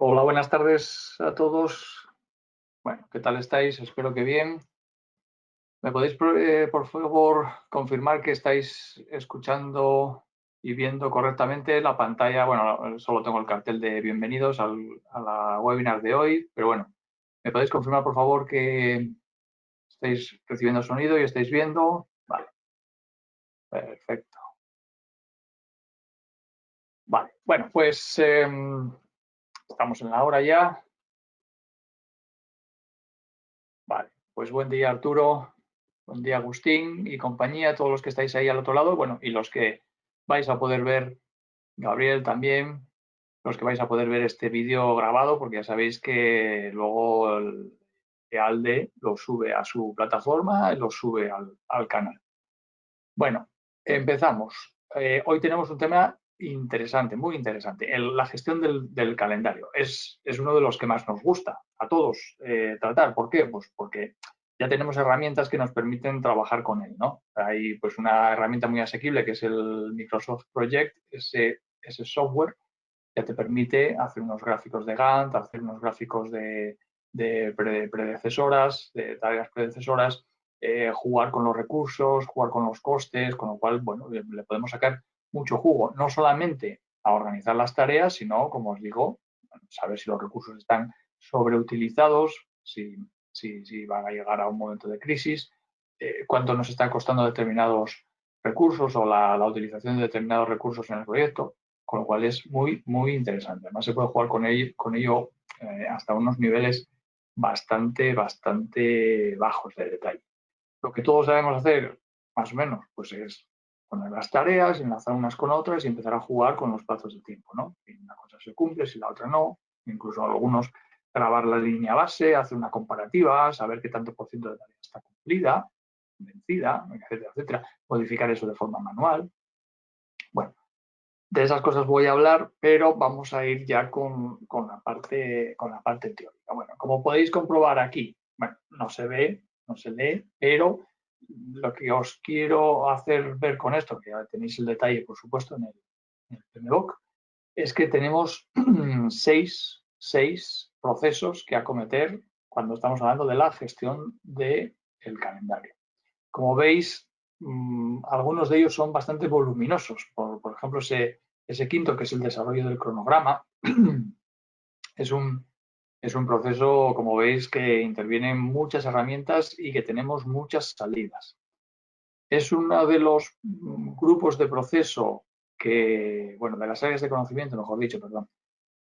Hola, buenas tardes a todos. Bueno, ¿qué tal estáis? Espero que bien. ¿Me podéis, por favor, confirmar que estáis escuchando y viendo correctamente la pantalla? Bueno, solo tengo el cartel de bienvenidos a la webinar de hoy, pero bueno, ¿me podéis confirmar, por favor, que estáis recibiendo sonido y estáis viendo? Vale, perfecto. Vale, bueno, pues estamos en la hora ya. Vale, pues buen día, Arturo. Buen día, Agustín y compañía, todos los que estáis ahí al otro lado, bueno, y los que vais a poder ver, Gabriel también, los que vais a poder ver este vídeo grabado, porque ya sabéis que luego el ALDE lo sube a su plataforma y lo sube al canal. Bueno, empezamos. Hoy tenemos un tema interesante, muy interesante, la gestión del calendario. Es uno de los que más nos gusta a todos tratar. ¿Por qué? Pues porque ya tenemos herramientas que nos permiten trabajar con él, ¿no? Hay pues una herramienta muy asequible que es el Microsoft Project, ese software que te permite hacer unos gráficos de Gantt, hacer unos gráficos de predecesoras, de tareas predecesoras, jugar con los recursos, jugar con los costes, con lo cual, bueno, le podemos sacar mucho jugo, no solamente a organizar las tareas, sino, como os digo, saber si los recursos están sobreutilizados, si van a llegar a un momento de crisis, cuánto nos está costando determinados recursos o la utilización de determinados recursos en el proyecto, con lo cual es muy, muy interesante. Además, se puede jugar con ello hasta unos niveles bastante bajos de detalle. Lo que todos debemos hacer, más o menos, pues es poner las tareas, enlazar unas con otras y empezar a jugar con los plazos de tiempo, ¿no? Si una cosa se cumple, si la otra no, incluso algunos grabar la línea base, hacer una comparativa, saber qué tanto por ciento de tarea está cumplida, vencida, etcétera, etcétera, modificar eso de forma manual. Bueno, de esas cosas voy a hablar, pero vamos a ir ya con la parte teórica. Bueno, como podéis comprobar aquí, bueno, no se ve, no se lee, pero lo que os quiero hacer ver con esto, que ya tenéis el detalle, por supuesto, en el PMBOK, es que tenemos seis procesos que acometer cuando estamos hablando de la gestión del calendario. Como veis, algunos de ellos son bastante voluminosos. Por ejemplo, ese quinto, que es el desarrollo del cronograma, es un proceso, como veis, que intervienen muchas herramientas y que tenemos muchas salidas. Es uno de los grupos de proceso que, bueno, de las áreas de conocimiento, mejor dicho, perdón,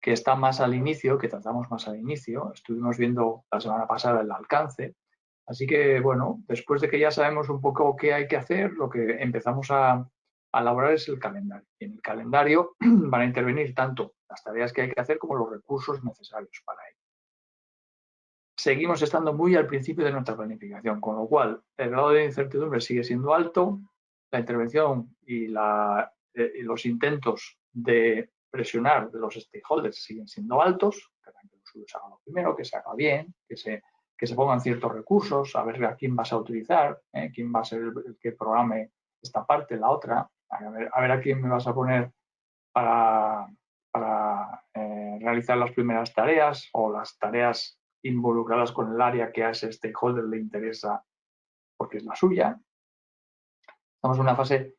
que está más al inicio, que tratamos más al inicio. Estuvimos viendo la semana pasada el alcance. Así que, bueno, después de que ya sabemos un poco qué hay que hacer, lo que empezamos a elaborar es el calendario. Y en el calendario van a intervenir tanto las tareas que hay que hacer como los recursos necesarios para ello. Seguimos estando muy al principio de nuestra planificación, con lo cual el grado de incertidumbre sigue siendo alto, la intervención y los intentos de presionar de los stakeholders siguen siendo altos, que se haga lo primero, que se haga bien, que se pongan ciertos recursos, a ver a quién vas a utilizar, quién va a ser el que programe esta parte, la otra, a ver a quién me vas a poner para realizar las primeras tareas o las tareas involucradas con el área que a ese stakeholder le interesa porque es la suya. Estamos en una fase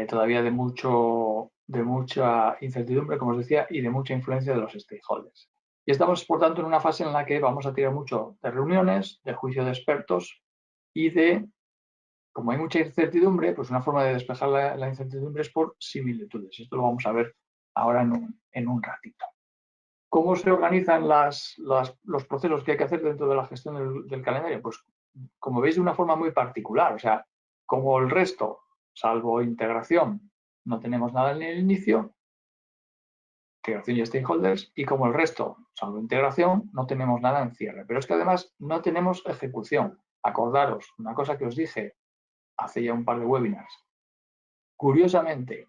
todavía de mucha incertidumbre, como os decía, y de mucha influencia de los stakeholders. Y estamos, por tanto, en una fase en la que vamos a tirar mucho de reuniones, de juicio de expertos y como hay mucha incertidumbre, pues una forma de despejar la incertidumbre es por similitudes. Esto lo vamos a ver ahora en un ratito. ¿Cómo se organizan los procesos que hay que hacer dentro de la gestión del calendario? Pues, como veis, de una forma muy particular. O sea, como el resto, salvo integración, no tenemos nada en el inicio, integración y stakeholders, y como el resto, salvo integración, no tenemos nada en cierre. Pero es que además no tenemos ejecución. Acordaros, una cosa que os dije hace ya un par de webinars. Curiosamente,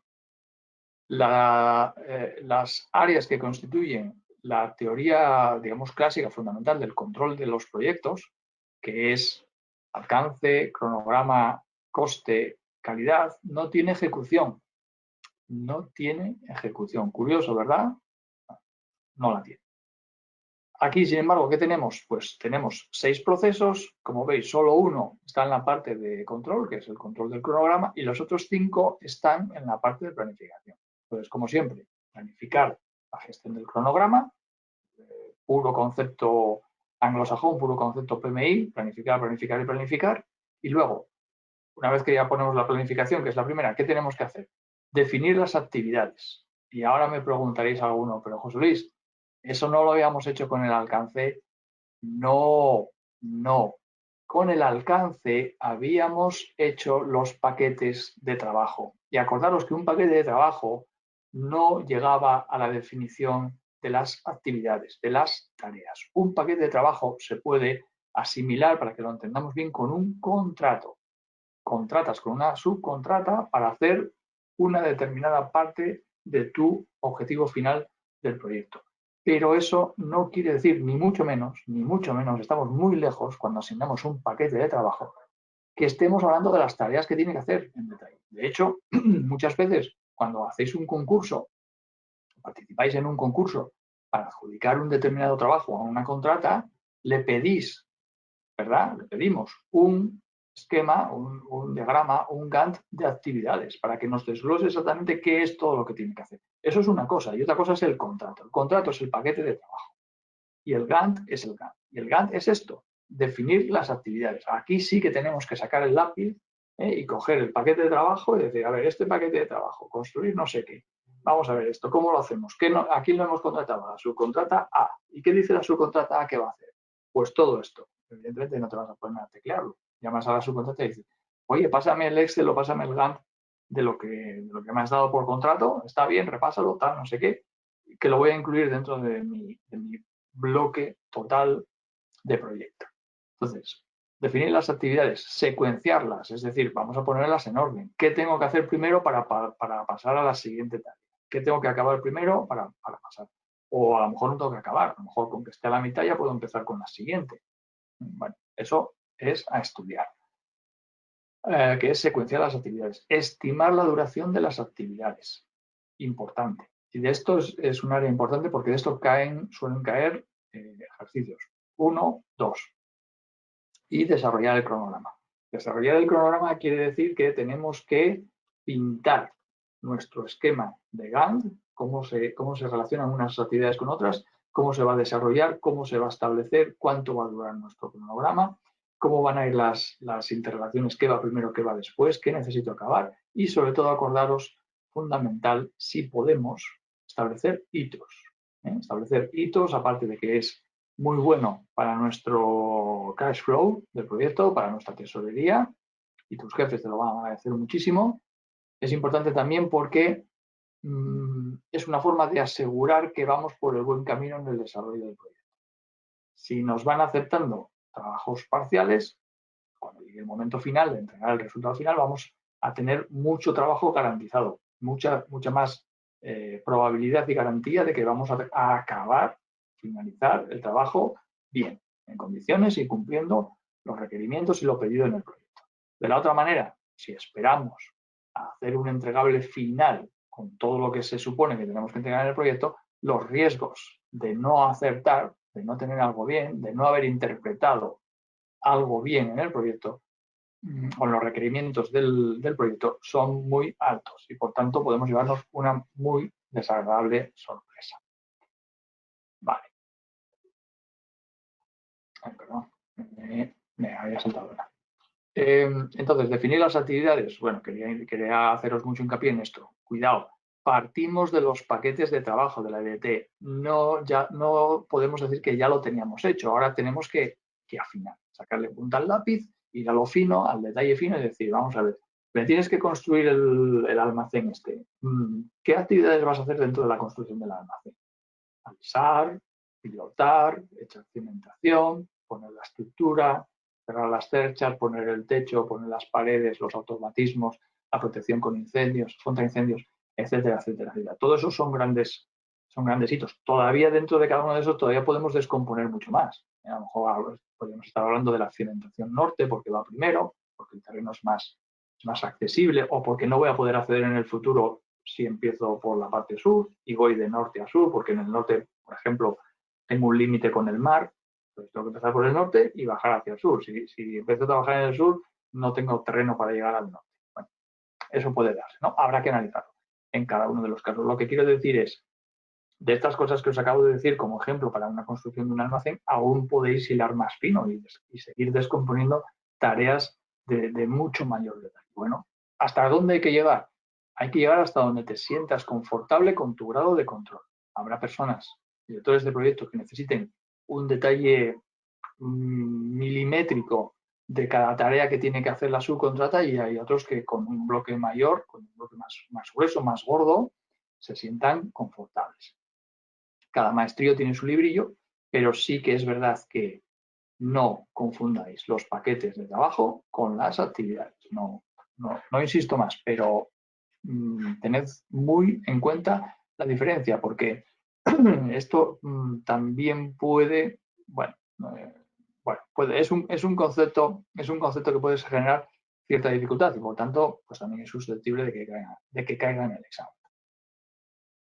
las áreas que constituyen la teoría, digamos, clásica fundamental del control de los proyectos, que es alcance, cronograma, coste, calidad, no tiene ejecución. No tiene ejecución. Curioso, ¿verdad? No la tiene. Aquí, sin embargo, ¿qué tenemos? Pues tenemos 6 procesos. Como veis, solo uno está en la parte de control, que es el control del cronograma, y los otros 5 están en la parte de planificación. Entonces, como siempre, planificar la gestión del cronograma, puro concepto anglosajón, puro concepto PMI, planificar, planificar y planificar. Y luego, una vez que ya ponemos la planificación, que es la primera, ¿qué tenemos que hacer? Definir las actividades. Y ahora me preguntaréis a alguno, pero José Luis, ¿eso no lo habíamos hecho con el alcance? No, no. Con el alcance habíamos hecho los paquetes de trabajo. Y acordaros que un paquete de trabajo no llegaba a la definición de las actividades, de las tareas. Un paquete de trabajo se puede asimilar, para que lo entendamos bien, con un contrato. Contratas con una subcontrata para hacer una determinada parte de tu objetivo final del proyecto. Pero eso no quiere decir, ni mucho menos, estamos muy lejos cuando asignamos un paquete de trabajo, que estemos hablando de las tareas que tiene que hacer en detalle. De hecho, muchas veces cuando hacéis un concurso, participáis en un concurso para adjudicar un determinado trabajo a una contrata, le pedís, ¿verdad? Le pedimos un esquema, un diagrama, un Gantt de actividades para que nos desglose exactamente qué es todo lo que tiene que hacer. Eso es una cosa y otra cosa es el contrato. El contrato es el paquete de trabajo y el Gantt es el Gantt. Y el Gantt es esto, definir las actividades. Aquí sí que tenemos que sacar el lápiz y coger el paquete de trabajo y decir, a ver, este paquete de trabajo, construir no sé qué. Vamos a ver esto, ¿cómo lo hacemos? ¿A quién lo hemos contratado? A la subcontrata A. ¿Y qué dice la subcontrata A que va a hacer? Pues todo esto. Evidentemente no te vas a poner a teclearlo. Llamas a la subcontrata y dices, oye, pásame el Excel o pásame el Gantt de lo que me has dado por contrato, está bien, repásalo, tal, no sé qué, que lo voy a incluir dentro de mi bloque total de proyecto. Entonces, definir las actividades, secuenciarlas, es decir, vamos a ponerlas en orden. ¿Qué tengo que hacer primero para pasar a la siguiente tarea? ¿Qué tengo que acabar primero para pasar? O a lo mejor no tengo que acabar, a lo mejor con que esté a la mitad ya puedo empezar con la siguiente. Bueno, eso es a estudiar. Que es secuenciar las actividades. Estimar la duración de las actividades. Importante. Y de esto es un área importante porque de esto suelen caer ejercicios 1, 2 y desarrollar el cronograma. Desarrollar el cronograma quiere decir que tenemos que pintar nuestro esquema de Gantt, cómo se relacionan unas actividades con otras, cómo se va a desarrollar, cómo se va a establecer, cuánto va a durar nuestro cronograma, cómo van a ir las interrelaciones, qué va primero, qué va después, qué necesito acabar y sobre todo acordaros, fundamental, si podemos establecer hitos. Establecer hitos, aparte de que es muy bueno para nuestro cash flow del proyecto, para nuestra tesorería, y tus jefes te lo van a agradecer muchísimo. Es importante también porque es una forma de asegurar que vamos por el buen camino en el desarrollo del proyecto. Si nos van aceptando trabajos parciales, cuando llegue el momento final de entregar el resultado final, vamos a tener mucho trabajo garantizado, mucha más probabilidad y garantía de que vamos a acabar, finalizar el trabajo bien, en condiciones y cumpliendo los requerimientos y lo pedido en el proyecto. De la otra manera, si esperamos a hacer un entregable final con todo lo que se supone que tenemos que entregar en el proyecto, los riesgos de no acertar, de no tener algo bien, de no haber interpretado algo bien en el proyecto, o los requerimientos del proyecto son muy altos y por tanto podemos llevarnos una muy desagradable sorpresa. Vale. Ay, perdón, me había saltado una. Entonces, definir las actividades. Bueno, quería haceros mucho hincapié en esto. Cuidado, partimos de los paquetes de trabajo de la EDT. No podemos decir que ya lo teníamos hecho. Ahora tenemos que afinar, sacarle punta al lápiz, ir a lo fino, al detalle fino y decir, vamos a ver, me tienes que construir el almacén este. ¿Qué actividades vas a hacer dentro de la construcción del almacén? Avisar, pilotar, echar cimentación, poner la estructura, cerrar las cerchas, poner el techo, poner las paredes, los automatismos, la protección contra incendios, etcétera, etcétera, etcétera. Todo eso son grandes hitos. Todavía dentro de cada uno de esos todavía podemos descomponer mucho más. A lo mejor podemos estar hablando de la cimentación norte porque va primero, porque el terreno es más accesible o porque no voy a poder acceder en el futuro si empiezo por la parte sur y voy de norte a sur, porque en el norte, por ejemplo, tengo un límite con el mar, pues tengo que empezar por el norte y bajar hacia el sur. Si empiezo a trabajar en el sur, no tengo terreno para llegar al norte. Bueno, eso puede darse, ¿no? Habrá que analizarlo en cada uno de los casos. Lo que quiero decir es, de estas cosas que os acabo de decir como ejemplo para una construcción de un almacén, aún podéis hilar más fino y seguir descomponiendo tareas de mucho mayor detalle. Bueno, ¿hasta dónde hay que llegar? Hay que llegar hasta donde te sientas confortable con tu grado de control. Habrá personas, directores de proyectos, que necesiten un detalle milimétrico de cada tarea que tiene que hacer la subcontrata, y hay otros que con un bloque mayor, con un bloque más grueso, más gordo, se sientan confortables. Cada maestrío tiene su librillo, pero sí que es verdad que no confundáis los paquetes de trabajo con las actividades. No insisto más, pero tened muy en cuenta la diferencia, porque esto también puede, es un concepto que puede generar cierta dificultad y por tanto pues también es susceptible de que caiga en el examen.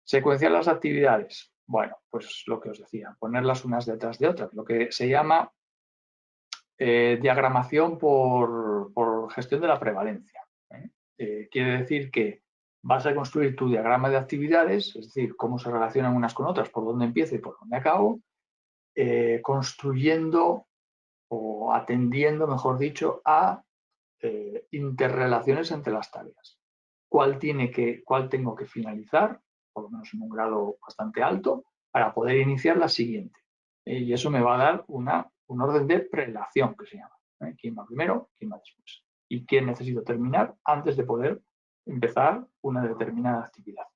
Secuenciar las actividades. Bueno, pues lo que os decía, ponerlas unas detrás de otras, lo que se llama diagramación por gestión de la prevalencia. Quiere decir que vas a construir tu diagrama de actividades, es decir, cómo se relacionan unas con otras, por dónde empiezo y por dónde acabo, construyendo o atendiendo, mejor dicho, a interrelaciones entre las tareas. ¿Cuál tengo que finalizar, por lo menos en un grado bastante alto, para poder iniciar la siguiente? Y eso me va a dar un orden de prelación, que se llama. ¿Quién va primero? ¿Quién va después? ¿Y qué necesito terminar antes de poder empezar una determinada actividad?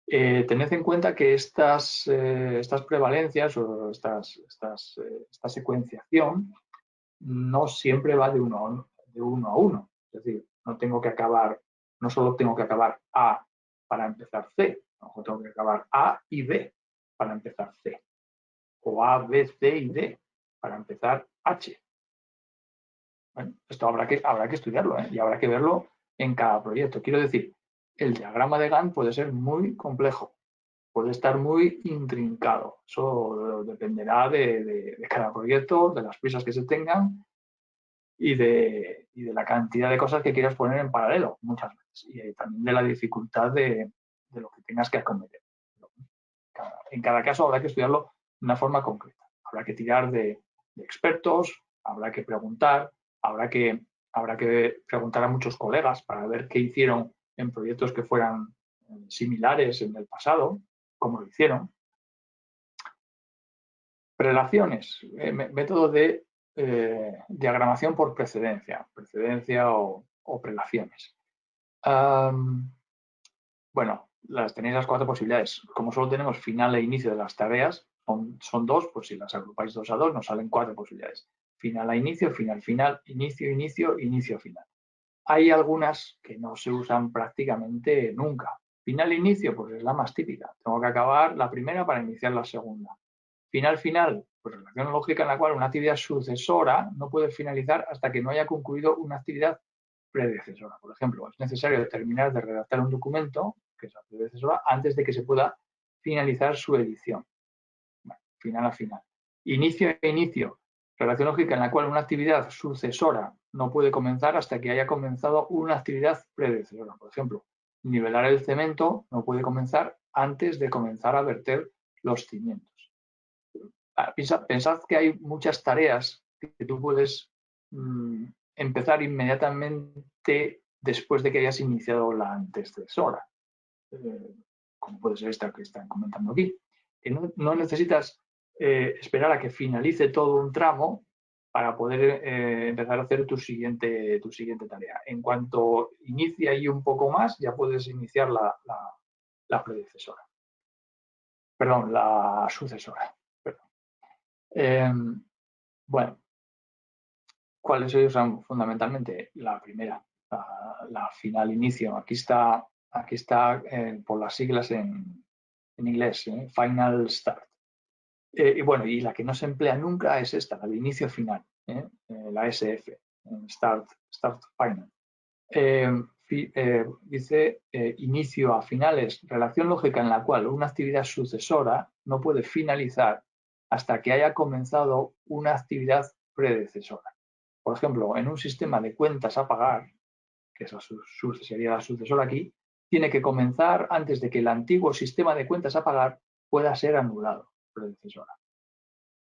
Tened en cuenta que estas prevalencias o esta secuenciación no siempre va de uno a uno. Es decir, no solo tengo que acabar A para empezar C, no tengo que acabar A y B para empezar C, o A, B, C y D para empezar H. Bueno, esto habrá que estudiarlo, y habrá que verlo en cada proyecto. Quiero decir, el diagrama de Gantt puede ser muy complejo, puede estar muy intrincado. Eso dependerá de cada proyecto, de las prisas que se tengan y de la cantidad de cosas que quieras poner en paralelo muchas veces, y también de la dificultad de lo que tengas que acometer. En cada caso habrá que estudiarlo de una forma concreta. Habrá que tirar de expertos, habrá que preguntar, habrá que preguntar a muchos colegas para ver qué hicieron en proyectos que fueran similares en el pasado, cómo lo hicieron. Prelaciones, método de diagramación por precedencia o prelaciones. Bueno, tenéis las 4 posibilidades. Como solo tenemos final e inicio de las tareas, son 2, pues si las agrupáis 2 a 2 nos salen 4 posibilidades. Final a inicio, final, final, inicio, inicio, inicio, final. Hay algunas que no se usan prácticamente nunca. Final, inicio, pues es la más típica. Tengo que acabar la primera para iniciar la segunda. Final, final, pues relación lógica en la cual una actividad sucesora no puede finalizar hasta que no haya concluido una actividad predecesora. Por ejemplo, es necesario terminar de redactar un documento, que es la predecesora, antes de que se pueda finalizar su edición. Bueno, final a final. Inicio e inicio. Relación lógica en la cual una actividad sucesora no puede comenzar hasta que haya comenzado una actividad predecesora. Por ejemplo, nivelar el cemento no puede comenzar antes de comenzar a verter los cimientos. Pensad que hay muchas tareas que tú puedes empezar inmediatamente después de que hayas iniciado la antecesora, como puede ser esta que están comentando aquí. Que no necesitas esperar a que finalice todo un tramo para poder empezar a hacer tu siguiente tarea. En cuanto inicie ahí un poco más, ya puedes iniciar la predecesora. Perdón, la sucesora. Bueno, ¿cuáles se usan fundamentalmente? La primera, la final-inicio. Aquí está por las siglas en inglés, Final Start. Y bueno, y la que no se emplea nunca es esta, la de inicio-final, la SF, Start Final. Dice inicio a finales, relación lógica en la cual una actividad sucesora no puede finalizar hasta que haya comenzado una actividad predecesora. Por ejemplo, en un sistema de cuentas a pagar, que sería la sucesora aquí, tiene que comenzar antes de que el antiguo sistema de cuentas a pagar pueda ser anulado, predecesora.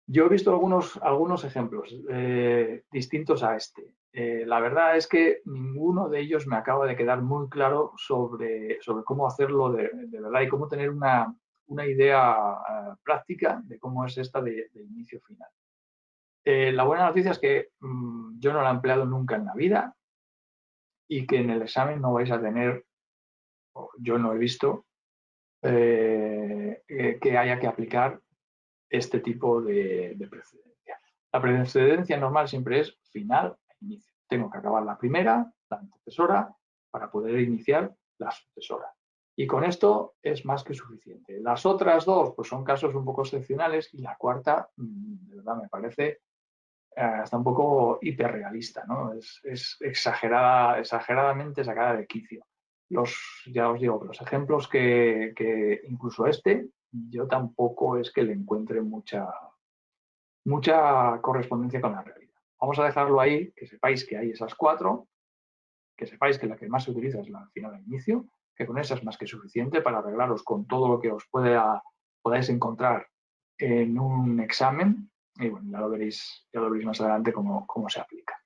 Yo he visto algunos ejemplos distintos a este. La verdad es que ninguno de ellos me acaba de quedar muy claro sobre cómo hacerlo de verdad y cómo tener una idea práctica de cómo es esta de inicio-final. La buena noticia es que yo no la he empleado nunca en la vida y que en el examen no vais a tener, yo no he visto, que haya que aplicar este tipo de precedencia. La precedencia normal siempre es final e inicio. Tengo que acabar la primera, la antecesora, para poder iniciar la sucesora. Y con esto es más que suficiente. Las otras dos pues son casos un poco excepcionales y la cuarta, de verdad, me parece hasta un poco hiperrealista, ¿no? Es exageradamente sacada de quicio. Ya os digo, los ejemplos que incluso yo tampoco es que le encuentre mucha correspondencia con la realidad. Vamos a dejarlo ahí, que sepáis que hay esas cuatro, que sepáis que la que más se utiliza es la final e inicio, que con esa es más que suficiente para arreglaros con todo lo que os podáis encontrar en un examen. Y bueno, ya lo veréis más adelante cómo se aplica.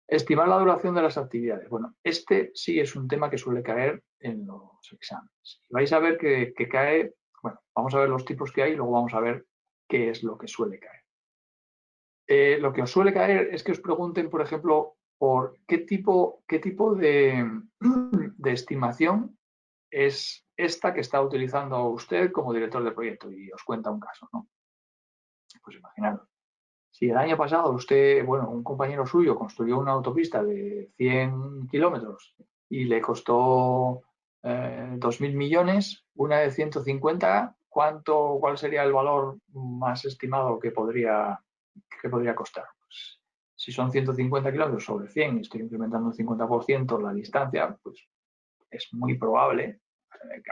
Estimar la duración de las actividades. Bueno, este sí es un tema que suele caer en los exámenes. Vais a ver que cae, bueno, vamos a ver los tipos que hay y luego vamos a ver qué es lo que suele caer. Lo que os suele caer es que os pregunten, por ejemplo, por qué tipo de estimación es esta que está utilizando usted como director de proyecto y os cuenta un caso, ¿no? Pues imaginad, si el año pasado un compañero suyo construyó una autopista de 100 kilómetros y le costó 2.000 millones, una de 150, ¿cuál sería el valor más estimado que podría costar? Pues, si son 150 kilómetros sobre 100 y estoy incrementando un 50% la distancia, pues es muy probable,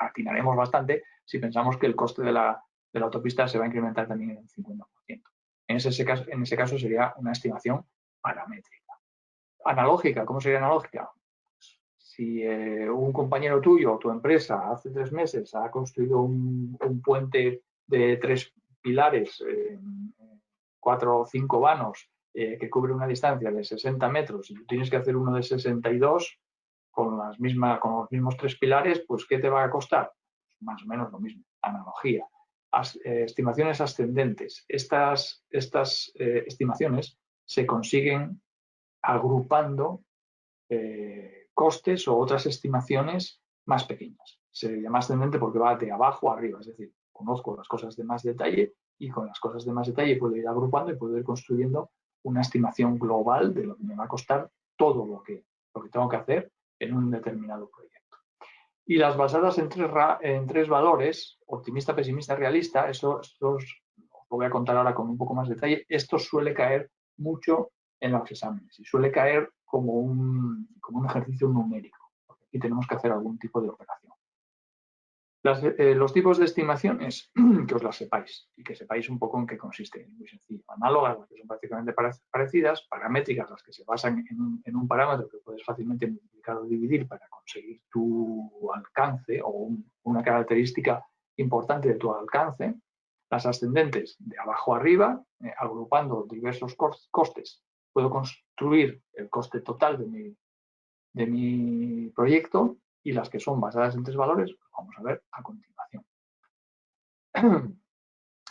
atinaremos bastante si pensamos que el coste de la autopista se va a incrementar también en un 50%. En ese caso sería una estimación paramétrica. Analógica, ¿cómo sería analógica? Si un compañero tuyo o tu empresa hace 3 meses ha construido un puente de 3 pilares, 4 o 5 vanos, que cubre una distancia de 60 metros y tú tienes que hacer uno de 62 con los mismos 3 pilares, pues ¿qué te va a costar? Más o menos lo mismo, analogía. Estimaciones ascendentes. Estas estimaciones se consiguen agrupando costes o otras estimaciones más pequeñas. Se llama ascendente porque va de abajo a arriba, es decir, conozco las cosas de más detalle y con las cosas de más detalle puedo ir agrupando y puedo ir construyendo una estimación global de lo que me va a costar todo lo que tengo que hacer en un determinado proyecto. Y las basadas en tres valores, optimista, pesimista, realista, os lo voy a contar ahora con un poco más de detalle, esto suele caer mucho en los exámenes y suele caer como un ejercicio numérico, porque aquí tenemos que hacer algún tipo de operación. Los tipos de estimaciones, que os las sepáis y que sepáis un poco en qué consisten. Muy sencillo. Análogas, las que son prácticamente parecidas, paramétricas, las que se basan en un parámetro que puedes fácilmente multiplicar o dividir para conseguir tu alcance o una característica importante de tu alcance. Las ascendentes, de abajo a arriba, agrupando diversos costes, puedo construir el coste total de mi proyecto, y las que son basadas en 3 valores, pues vamos a ver a continuación.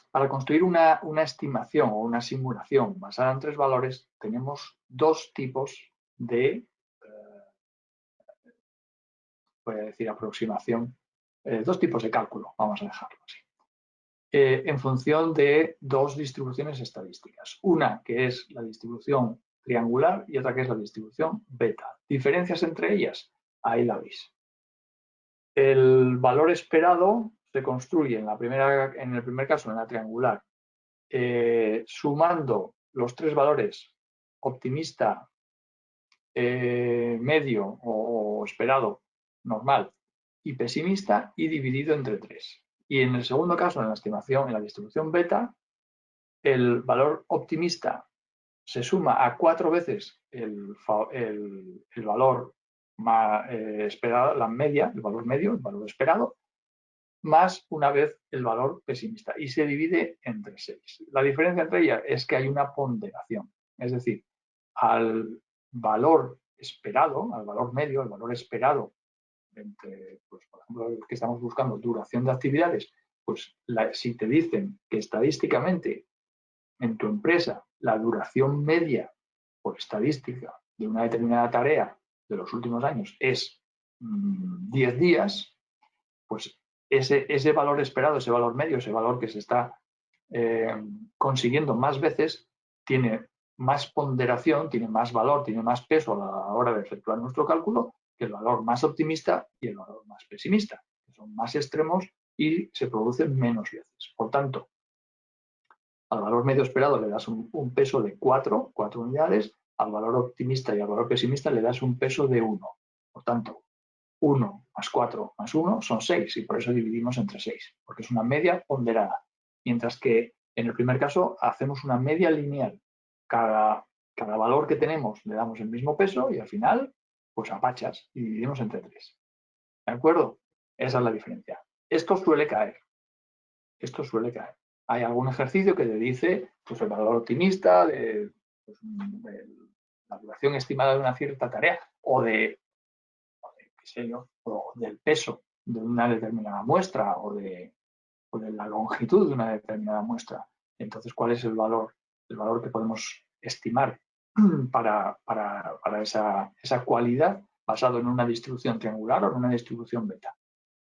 Para construir una estimación o una simulación basada en 3 valores, tenemos 2 tipos de, voy a decir aproximación, 2 tipos de cálculo, vamos a dejarlo así. En función de 2 distribuciones estadísticas. Una que es la distribución triangular y otra que es la distribución beta. ¿Diferencias entre ellas? Ahí la veis. El valor esperado se construye en el primer caso, en la triangular, sumando los 3 valores optimista, medio o esperado, normal y pesimista, y dividido entre 3. Y en el segundo caso, en la distribución beta, el valor optimista se suma a 4 veces el valor esperado, la media, el valor medio, el valor esperado, más una vez el valor pesimista y se divide entre 6. La diferencia entre ellas es que hay una ponderación, es decir, al valor esperado, al valor medio, al valor esperado, entre, pues, por ejemplo, los que estamos buscando duración de actividades, pues si te dicen que estadísticamente en tu empresa la duración media por estadística de una determinada tarea de los últimos años es 10 días, pues ese valor esperado, ese valor medio, ese valor que se está consiguiendo más veces, tiene más ponderación, tiene más valor, tiene más peso a la hora de efectuar nuestro cálculo que el valor más optimista y el valor más pesimista, que son más extremos y se producen menos veces. Por tanto, al valor medio esperado le das un peso de 4 unidades, al valor optimista y al valor pesimista le das un peso de 1. Por tanto, 1 más 4 más 1 son 6 y por eso dividimos entre 6, porque es una media ponderada. Mientras que en el primer caso hacemos una media lineal. Cada valor que tenemos le damos el mismo peso y al final, pues a pachas y dividimos entre 3. ¿De acuerdo? Esa es la diferencia. Esto suele caer. Esto suele caer. Hay algún ejercicio que te dice pues, el valor optimista de la duración estimada de una cierta tarea o del peso de una determinada muestra o de la longitud de una determinada muestra. Entonces, ¿cuál es el valor? El valor que podemos estimar para esa cualidad basado en una distribución triangular o en una distribución beta.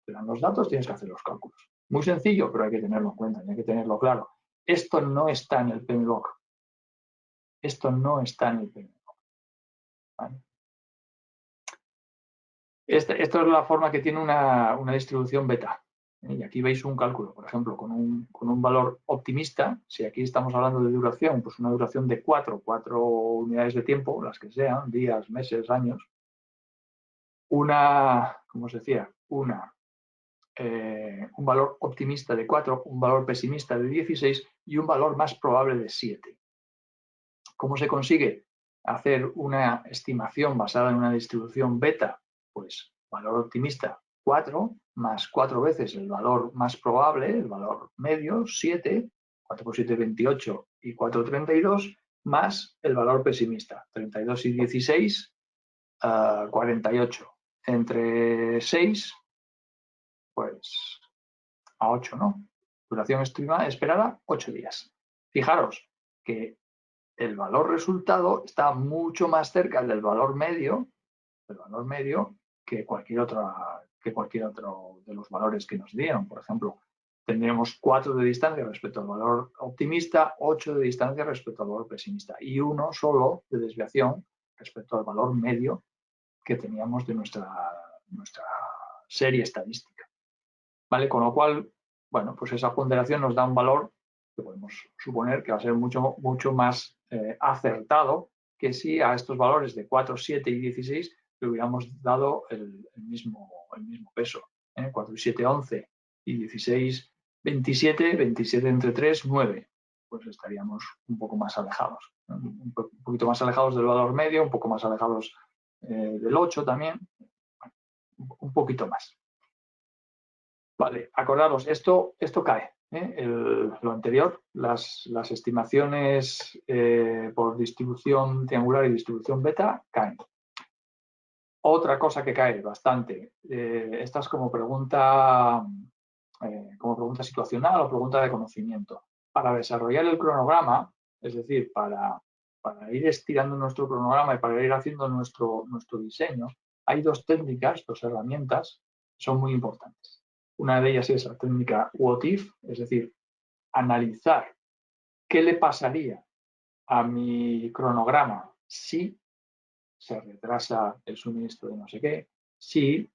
Te dan los datos, tienes que hacer los cálculos. Muy sencillo, pero hay que tenerlo en cuenta, hay que tenerlo claro. Esto no está en el PMBOK. Esto no está en el PMBOK. ¿Vale? Esto es la forma que tiene una distribución beta. Y aquí veis un cálculo, por ejemplo, con un valor optimista. Si aquí estamos hablando de duración, pues una duración de 4 unidades de tiempo, las que sean, días, meses, años. ¿Cómo se decía? Un valor optimista de 4, un valor pesimista de 16 y un valor más probable de 7. ¿Cómo se consigue hacer una estimación basada en una distribución beta? Pues valor optimista 4 más 4 veces el valor más probable, el valor medio 7, 4 por 7 28 y 4 32, más el valor pesimista 32 y 16, 48. Entre 6, pues a 8, ¿no? Duración estimada esperada 8 días. Fijaros que el valor resultado está mucho más cerca del valor medio que cualquier otro de los valores que nos dieron. Por ejemplo, tendríamos 4 de distancia respecto al valor optimista, 8 de distancia respecto al valor pesimista y 1 solo de desviación respecto al valor medio que teníamos de nuestra serie estadística. ¿Vale? Con lo cual, bueno, pues esa ponderación nos da un valor que podemos suponer que va a ser mucho más acertado que si a estos valores de 4, 7 y 16 le hubiéramos dado el mismo peso. 4 y 7, 11 y 16, 27, 27 entre 3, 9. Pues estaríamos un poco más alejados. Un poquito más alejados del valor medio, un poco más alejados del 8 también. Un poquito más. Vale, acordaros, esto cae. Lo anterior, las estimaciones por distribución triangular y distribución beta caen. Otra cosa que cae bastante, esta es como pregunta situacional o pregunta de conocimiento. Para desarrollar el cronograma, es decir, para ir estirando nuestro cronograma y para ir haciendo nuestro diseño, hay 2 técnicas, 2 herramientas que son muy importantes. Una de ellas es la técnica What If, es decir, analizar qué le pasaría a mi cronograma si se retrasa el suministro de no sé qué, si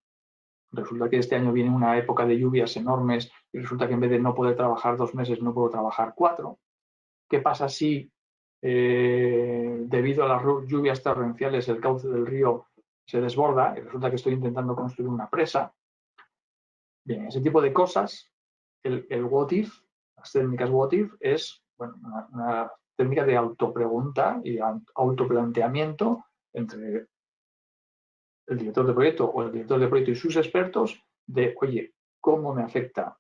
resulta que este año viene una época de lluvias enormes y resulta que en vez de no poder trabajar 2 meses no puedo trabajar 4. ¿Qué pasa si debido a las lluvias torrenciales el cauce del río se desborda y resulta que estoy intentando construir una presa? Bien, ese tipo de cosas, el what if, las técnicas what if, es bueno, una técnica de autopregunta y autoplanteamiento entre el director de proyecto o el director de proyecto y sus expertos de, oye, ¿cómo me afecta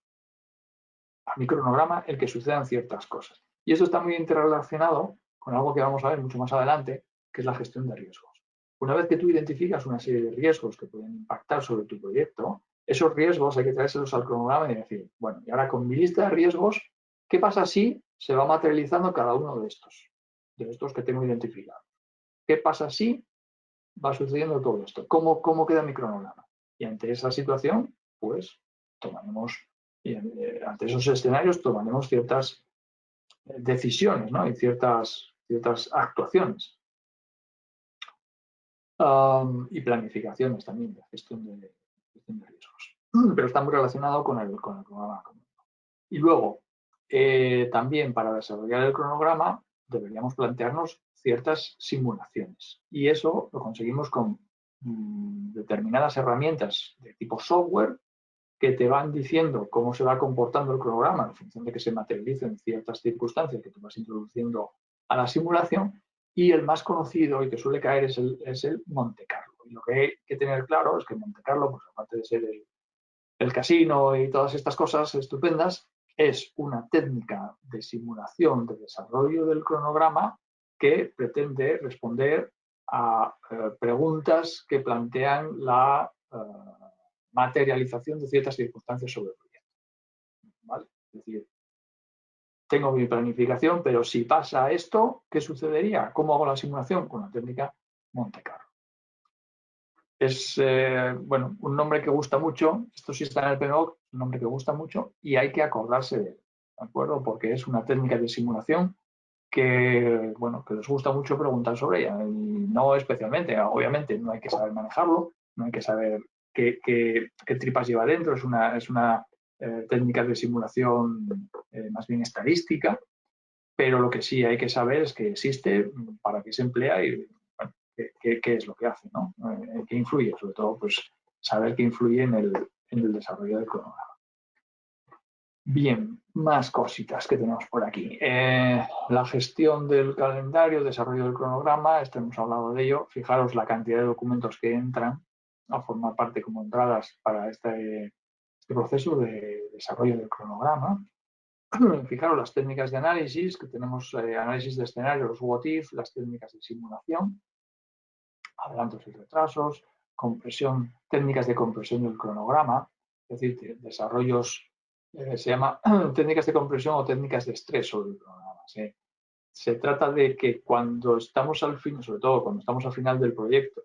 a mi cronograma el que sucedan ciertas cosas? Y eso está muy interrelacionado con algo que vamos a ver mucho más adelante, que es la gestión de riesgos. Una vez que tú identificas una serie de riesgos que pueden impactar sobre tu proyecto, esos riesgos hay que traérselos al cronograma y decir, bueno, y ahora con mi lista de riesgos, ¿qué pasa si se va materializando cada uno de estos que tengo identificados? ¿Qué pasa si va sucediendo todo esto? ¿Cómo queda mi cronograma? Y ante esa situación, pues tomaremos, ante esos escenarios tomaremos ciertas decisiones, ¿no? Y ciertas actuaciones. Y planificaciones también de gestión de riesgos. Pero está muy relacionado con el cronograma. Y luego, también para desarrollar el cronograma deberíamos plantearnos ciertas simulaciones. Y eso lo conseguimos con determinadas herramientas de tipo software que te van diciendo cómo se va comportando el cronograma en función de que se materialicen ciertas circunstancias que tú vas introduciendo a la simulación. Y el más conocido y que suele caer es el Monte Carlo. Y lo que hay que tener claro es que Monte Carlo, pues aparte de ser el casino y todas estas cosas estupendas, es una técnica de simulación de desarrollo del cronograma que pretende responder a preguntas que plantean la materialización de ciertas circunstancias sobre el proyecto. ¿Vale? Es decir, tengo mi planificación, pero si pasa esto, ¿qué sucedería? ¿Cómo hago la simulación? Con la técnica Monte Carlo. Es bueno, un nombre que gusta mucho, esto sí está en el PMBOK, un nombre que gusta mucho y hay que acordarse de él, ¿de acuerdo? Porque es una técnica de simulación que, bueno, que les gusta mucho preguntar sobre ella y no especialmente, obviamente no hay que saber manejarlo, no hay que saber qué tripas lleva dentro, es una técnica de simulación más bien estadística, pero lo que sí hay que saber es que existe, para qué se emplea y bueno, qué es lo que hace, ¿no? ¿Qué influye? Sobre todo, pues saber qué influye en el desarrollo del cronograma. Bien, más cositas que tenemos por aquí. La gestión del calendario, desarrollo del cronograma, hemos hablado de ello. Fijaros la cantidad de documentos que entran a formar parte como entradas para este proceso de desarrollo del cronograma. Fijaros las técnicas de análisis, que tenemos análisis de escenarios, los what if, las técnicas de simulación, adelantos y retrasos, compresión, técnicas de compresión del cronograma, es decir, desarrollos, se llama técnicas de compresión o técnicas de estrés sobre el cronograma. Se trata de que cuando estamos al fin, sobre todo cuando estamos al final del proyecto,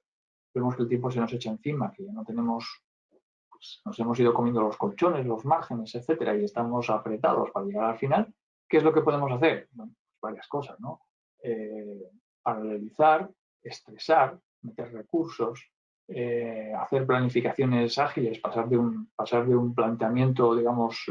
vemos que el tiempo se nos echa encima, que ya no tenemos, pues, nos hemos ido comiendo los colchones, los márgenes, etcétera, y estamos apretados para llegar al final. ¿Qué es lo que podemos hacer? Bueno, pues varias cosas, ¿no? Paralelizar, estresar, meter recursos, hacer planificaciones ágiles, pasar de un planteamiento, digamos,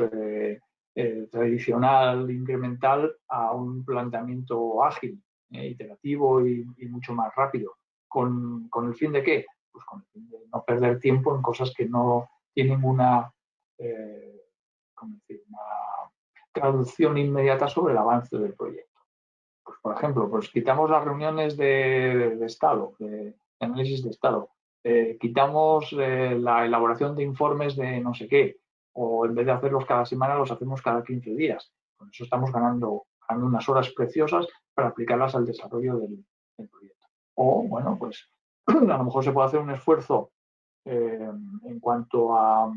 tradicional, incremental, a un planteamiento ágil, iterativo y mucho más rápido. ¿Con el fin de qué? Pues con el fin de no perder tiempo en cosas que no tienen una traducción inmediata sobre el avance del proyecto. Pues, por ejemplo, pues quitamos las reuniones de estado, de análisis de estado, quitamos la elaboración de informes de no sé qué, o en vez de hacerlos cada semana los hacemos cada 15 días. Con eso estamos ganando unas horas preciosas para aplicarlas al desarrollo del proyecto. O, bueno, pues a lo mejor se puede hacer un esfuerzo en cuanto a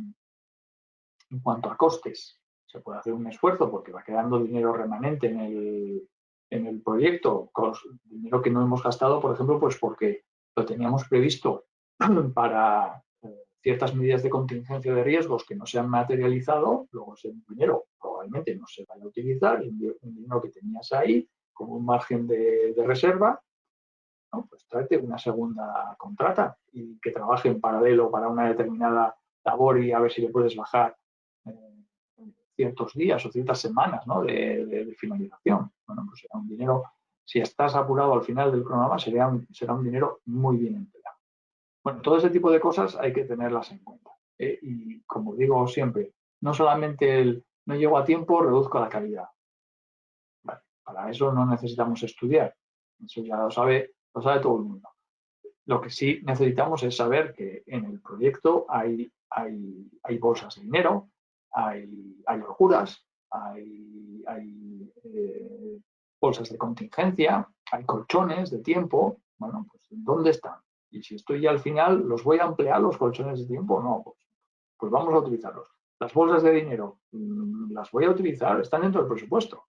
costes. Se puede hacer un esfuerzo porque va quedando dinero remanente en el proyecto, dinero que no hemos gastado, por ejemplo, pues porque lo teníamos previsto para ciertas medidas de contingencia de riesgos que no se han materializado, luego ese dinero probablemente no se vaya a utilizar, es un dinero que tenías ahí como un margen de reserva, ¿no? Pues tráete una segunda contrata y que trabaje en paralelo para una determinada labor y a ver si le puedes bajar ciertos días o ciertas semanas, ¿no? de finalización. Bueno, pues será un dinero, si estás apurado al final del cronograma, será un dinero muy bien empleado. Bueno, todo ese tipo de cosas hay que tenerlas en cuenta. Y como digo siempre, no solamente el no llego a tiempo, reduzco la calidad. Vale. Para eso no necesitamos estudiar. Eso ya lo sabe todo el mundo. Lo que sí necesitamos es saber que en el proyecto hay bolsas de dinero, hay holguras, hay bolsas de contingencia, hay colchones de tiempo. Bueno, pues ¿dónde están? Y si estoy ya al final, ¿los voy a emplear los colchones de tiempo? No, pues vamos a utilizarlos. Las bolsas de dinero, las voy a utilizar, están dentro del presupuesto.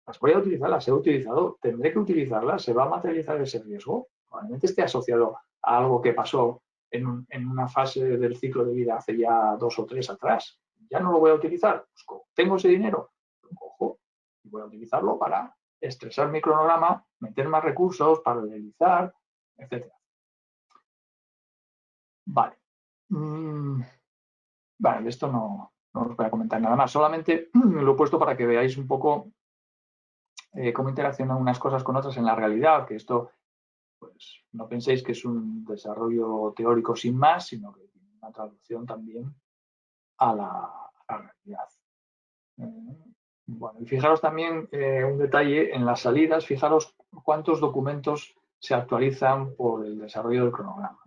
Las voy a utilizar, las he utilizado, tendré que utilizarlas, se va a materializar ese riesgo. Probablemente esté asociado a algo que pasó en una fase del ciclo de vida hace ya 2 o 3 atrás. Ya no lo voy a utilizar. Pues, tengo ese dinero, lo cojo y voy a utilizarlo para estresar mi cronograma, meter más recursos, paralelizar, etc. Vale. Vale, de esto no os voy a comentar nada más. Solamente lo he puesto para que veáis un poco cómo interaccionan unas cosas con otras en la realidad, que esto, pues no penséis que es un desarrollo teórico sin más, sino que tiene una traducción también a la realidad. Bueno, y fijaros también un detalle en las salidas, fijaros cuántos documentos se actualizan por el desarrollo del cronograma.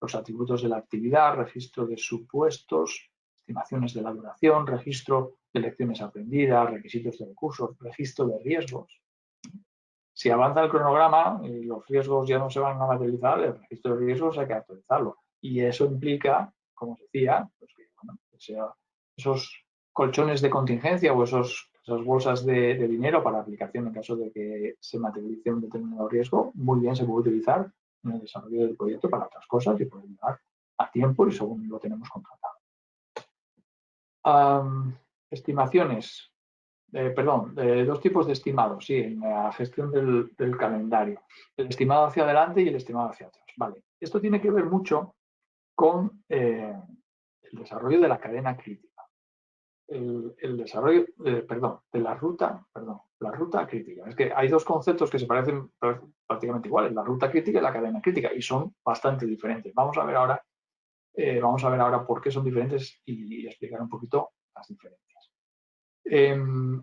Los atributos de la actividad, registro de supuestos, estimaciones de la duración, registro de lecciones aprendidas, requisitos de recursos, registro de riesgos. Si avanza el cronograma y los riesgos ya no se van a materializar, el registro de riesgos hay que actualizarlo. Y eso implica, como os decía, pues que, bueno, que sea esos colchones de contingencia o esas bolsas de dinero para aplicación en caso de que se materialice un determinado riesgo, muy bien se puede utilizar en el desarrollo del proyecto para otras cosas y puede llegar a tiempo y según lo tenemos contratado. Estimaciones. Dos tipos de estimados, sí, en la gestión del calendario. El estimado hacia adelante y el estimado hacia atrás. Vale, esto tiene que ver mucho con el desarrollo de la cadena crítica. El desarrollo, de la ruta crítica. Es que hay dos conceptos que se parecen prácticamente iguales, la ruta crítica y la cadena crítica, y son bastante diferentes. Vamos a ver ahora por qué son diferentes y explicar un poquito las diferencias.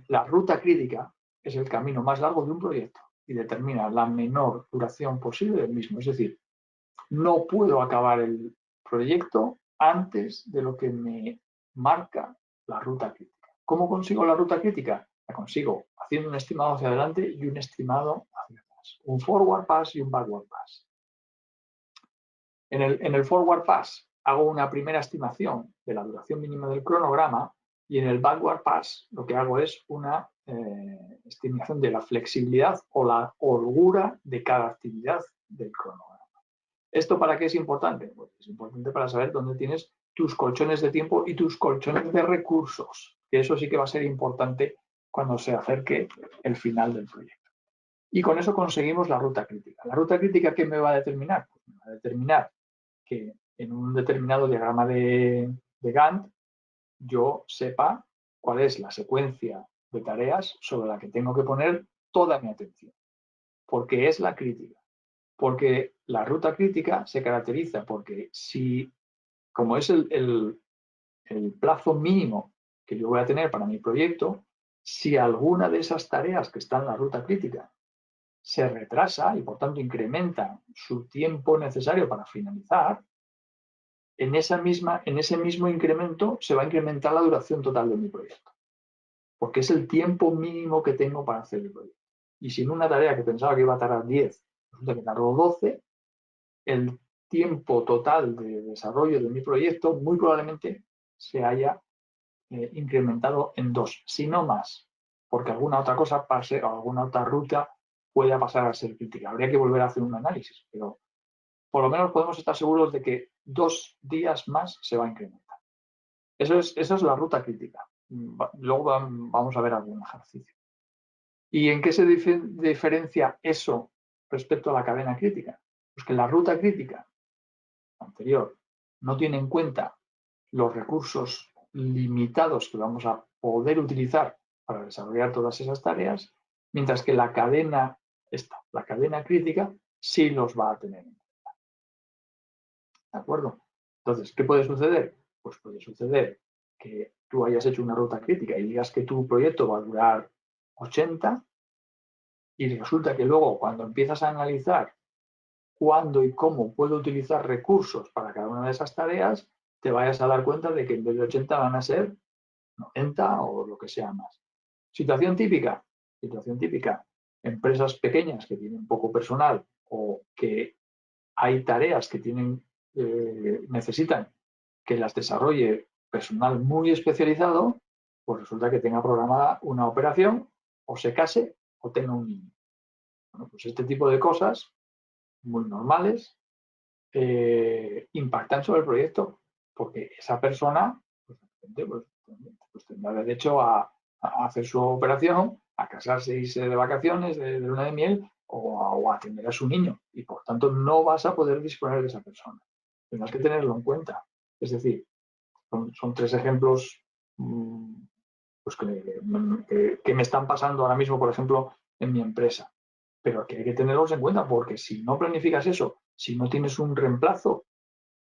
La ruta crítica es el camino más largo de un proyecto y determina la menor duración posible del mismo. Es decir, no puedo acabar el proyecto antes de lo que me marca la ruta crítica. ¿Cómo consigo la ruta crítica? La consigo haciendo un estimado hacia adelante y un estimado hacia atrás. Un forward pass y un backward pass. En el forward pass hago una primera estimación de la duración mínima del cronograma y en el backward pass lo que hago es una estimación de la flexibilidad o la holgura de cada actividad del cronograma. ¿Esto para qué es importante? Pues es importante para saber dónde tienes tus colchones de tiempo y tus colchones de recursos, que eso sí que va a ser importante cuando se acerque el final del proyecto. Y con eso conseguimos la ruta crítica. ¿La ruta crítica qué me va a determinar? Pues me va a determinar que en un determinado diagrama de Gantt yo sepa cuál es la secuencia de tareas sobre la que tengo que poner toda mi atención, porque es la crítica. Porque la ruta crítica se caracteriza porque como es el plazo mínimo que yo voy a tener para mi proyecto, si alguna de esas tareas que está en la ruta crítica se retrasa y por tanto incrementa su tiempo necesario para finalizar, en ese mismo incremento se va a incrementar la duración total de mi proyecto. Porque es el tiempo mínimo que tengo para hacer el proyecto. Y si en una tarea que pensaba que iba a tardar 10, resulta que tardó 12, el tiempo total de desarrollo de mi proyecto muy probablemente se haya incrementado en 2, si no más, porque alguna otra cosa pase o alguna otra ruta pueda pasar a ser crítica. Habría que volver a hacer un análisis, pero por lo menos podemos estar seguros de que 2 días más se va a incrementar. Eso es la ruta crítica. Luego vamos a ver algún ejercicio. ¿Y en qué se diferencia eso respecto a la cadena crítica? Pues que la ruta crítica anterior no tiene en cuenta los recursos limitados que vamos a poder utilizar para desarrollar todas esas tareas, mientras que la cadena crítica, sí los va a tener en cuenta. ¿De acuerdo? Entonces, ¿qué puede suceder? Pues puede suceder que tú hayas hecho una ruta crítica y digas que tu proyecto va a durar 80 y resulta que luego cuando empiezas a analizar cuándo y cómo puedo utilizar recursos para cada una de esas tareas, te vayas a dar cuenta de que en vez de 80 van a ser 90 o lo que sea más. Situación típica, empresas pequeñas que tienen poco personal o que hay tareas que necesitan que las desarrolle personal muy especializado, pues resulta que tenga programada una operación o se case o tenga un niño. Bueno, pues este tipo de cosas muy normales impactan sobre el proyecto porque esa persona pues tendrá derecho a hacer su operación, a casarse, irse de vacaciones, de luna de miel o a atender a su niño y por tanto no vas a poder disponer de esa persona. Tendrás que tenerlo en cuenta. Es decir, son tres ejemplos pues que me están pasando ahora mismo, por ejemplo, en mi empresa. Pero que hay que tenerlos en cuenta porque si no planificas eso, si no tienes un reemplazo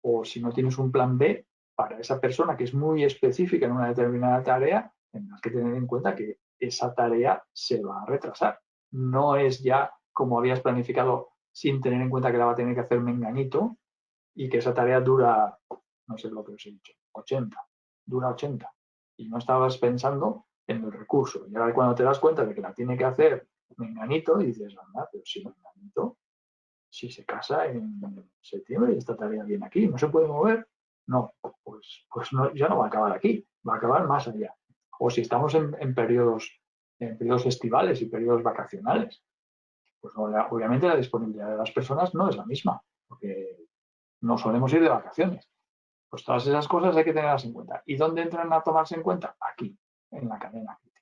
o si no tienes un plan B para esa persona que es muy específica en una determinada tarea, tendrás que tener en cuenta que esa tarea se va a retrasar. No es ya como habías planificado sin tener en cuenta que la va a tener que hacer menganito y que esa tarea dura, no sé lo que os he dicho, 80, dura 80. Y no estabas pensando en el recurso. Y ahora cuando te das cuenta de que la tiene que hacer menganito, dices, anda, pero si menganito, si se casa en septiembre y esta tarea viene aquí, ¿no se puede mover? No, pues no, ya no va a acabar aquí, va a acabar más allá. O si estamos en periodos estivales y periodos vacacionales, pues obviamente la disponibilidad de las personas no es la misma, porque no solemos ir de vacaciones. Pues todas esas cosas hay que tenerlas en cuenta. ¿Y dónde entran a tomarse en cuenta? Aquí, en la cadena crítica.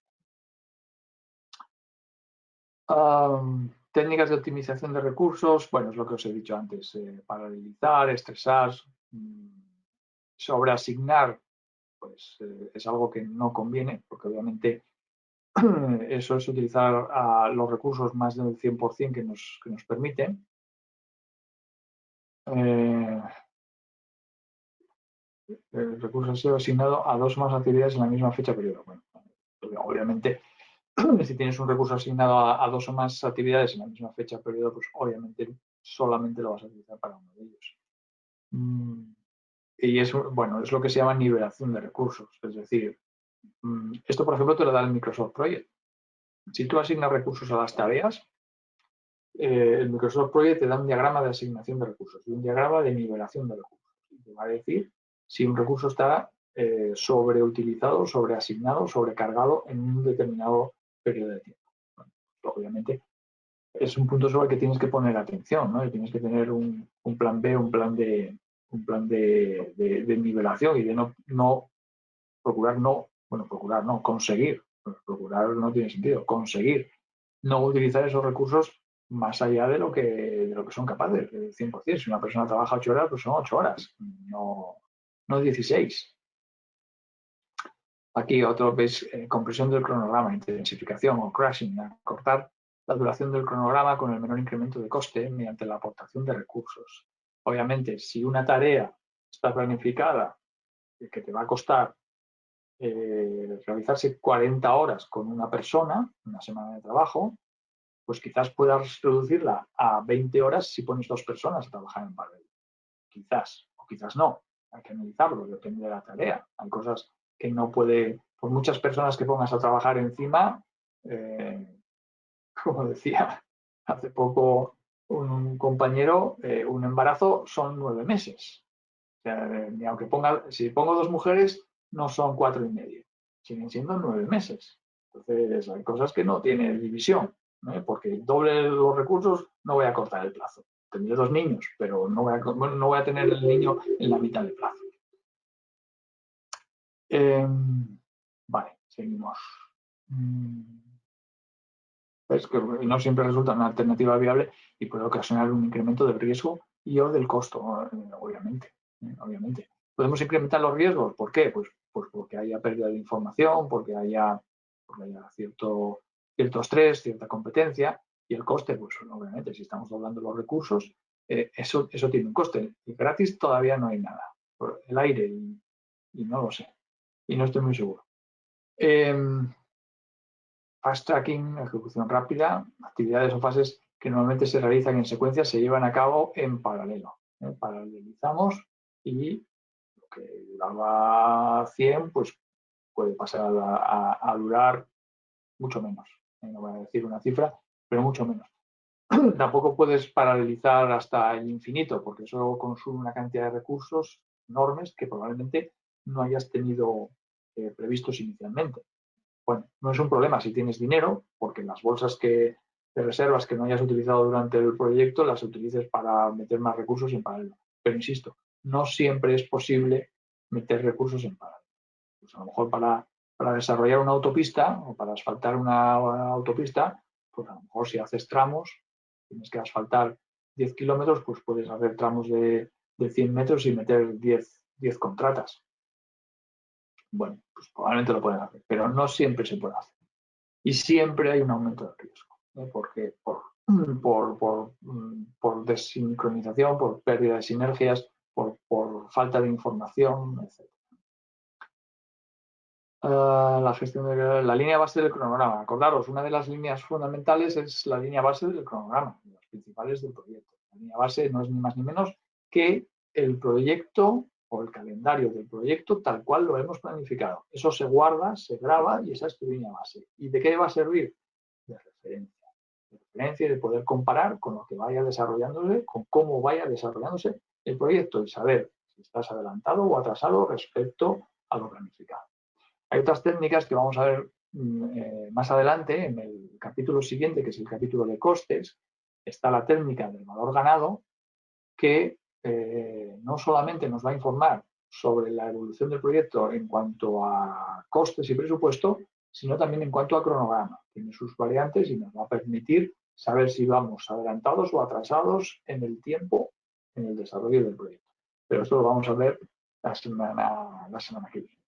Técnicas de optimización de recursos, bueno, es lo que os he dicho antes, paralelizar, estresar, sobreasignar, pues es algo que no conviene, porque obviamente eso es utilizar los recursos más del 100% que nos permiten. El recurso ha sido asignado a dos o más actividades en la misma fecha periodo. Bueno, obviamente, si tienes un recurso asignado a dos o más actividades en la misma fecha periodo, pues obviamente solamente lo vas a utilizar para uno de ellos. Y es, bueno, es lo que se llama nivelación de recursos. Es decir, esto, por ejemplo, te lo da el Microsoft Project. Si tú asignas recursos a las tareas, el Microsoft Project te da un diagrama de asignación de recursos y un diagrama de nivelación de recursos. Y te va a decir si un recurso está sobreutilizado, sobreasignado, sobrecargado en un determinado periodo de tiempo. Bueno, obviamente es un punto sobre el que tienes que poner atención, ¿no? Y tienes que tener un plan B, un plan de nivelación y de no procurar no, bueno, procurar no, conseguir, procurar no tiene sentido, conseguir no utilizar esos recursos más allá de lo que son capaces, del 100%. Si una persona trabaja 8 horas, pues son 8 horas, no 16. Aquí otro ves compresión del cronograma, intensificación o crashing, cortar la duración del cronograma con el menor incremento de coste mediante la aportación de recursos. Obviamente, si una tarea está planificada que te va a costar realizarse 40 horas con una persona, una semana de trabajo, pues quizás puedas reducirla a 20 horas si pones dos personas a trabajar en paralelo. Quizás, o quizás no. Hay que analizarlo, depende de la tarea. Hay cosas que no puede, por muchas personas que pongas a trabajar encima, como decía hace poco un compañero, un embarazo son 9 meses. O sea, ni aunque si pongo dos mujeres, no son 4 y medio, siguen siendo 9 meses. Entonces, hay cosas que no tienen división, ¿no? Porque doble los recursos, no voy a cortar el plazo. Tendré dos niños, pero no voy a tener el niño en la mitad del plazo. Vale, seguimos. Es que no siempre resulta una alternativa viable y puede ocasionar un incremento del riesgo y o del costo, obviamente. Obviamente. ¿Podemos incrementar los riesgos? ¿Por qué? Pues porque haya pérdida de información, porque haya cierto estrés, cierta competencia y el coste, pues obviamente, si estamos hablando de los recursos, eso tiene un coste. Y gratis todavía no hay nada. Por el aire y no lo sé. Y no estoy muy seguro. fast tracking, ejecución rápida, actividades o fases que normalmente se realizan en secuencia se llevan a cabo en paralelo. Paralelizamos y lo que duraba 100, pues puede pasar a durar mucho menos. No voy a decir una cifra, pero mucho menos. Tampoco puedes paralelizar hasta el infinito, porque eso consume una cantidad de recursos enormes que probablemente no hayas tenido previstos inicialmente. Bueno, no es un problema si tienes dinero, porque las bolsas de reservas que no hayas utilizado durante el proyecto las utilices para meter más recursos en paralelo. Pero insisto, no siempre es posible meter recursos en paralelo. Pues a lo mejor para desarrollar una autopista o para asfaltar una autopista, pues a lo mejor si haces tramos, tienes que asfaltar 10 kilómetros, pues puedes hacer tramos de 100 metros y meter 10 contratas. Bueno, pues probablemente lo pueden hacer, pero no siempre se puede hacer. Y siempre hay un aumento de riesgo, porque por desincronización, por pérdida de sinergias, por falta de información, etc. La gestión de la línea base del cronograma. Acordaros, una de las líneas fundamentales es la línea base del cronograma, las principales del proyecto. La línea base no es ni más ni menos que el proyecto o el calendario del proyecto tal cual lo hemos planificado. Eso se guarda, se graba y esa es tu línea base. ¿Y de qué va a servir? De referencia. De referencia y de poder comparar con lo que vaya desarrollándose, con cómo vaya desarrollándose el proyecto y saber si estás adelantado o atrasado respecto a lo planificado. Hay otras técnicas que vamos a ver más adelante, en el capítulo siguiente, que es el capítulo de costes. Está la técnica del valor ganado, que no solamente nos va a informar sobre la evolución del proyecto en cuanto a costes y presupuesto, sino también en cuanto a cronograma. Tiene sus variantes y nos va a permitir saber si vamos adelantados o atrasados en el tiempo en el desarrollo del proyecto. Pero esto lo vamos a ver la semana que viene.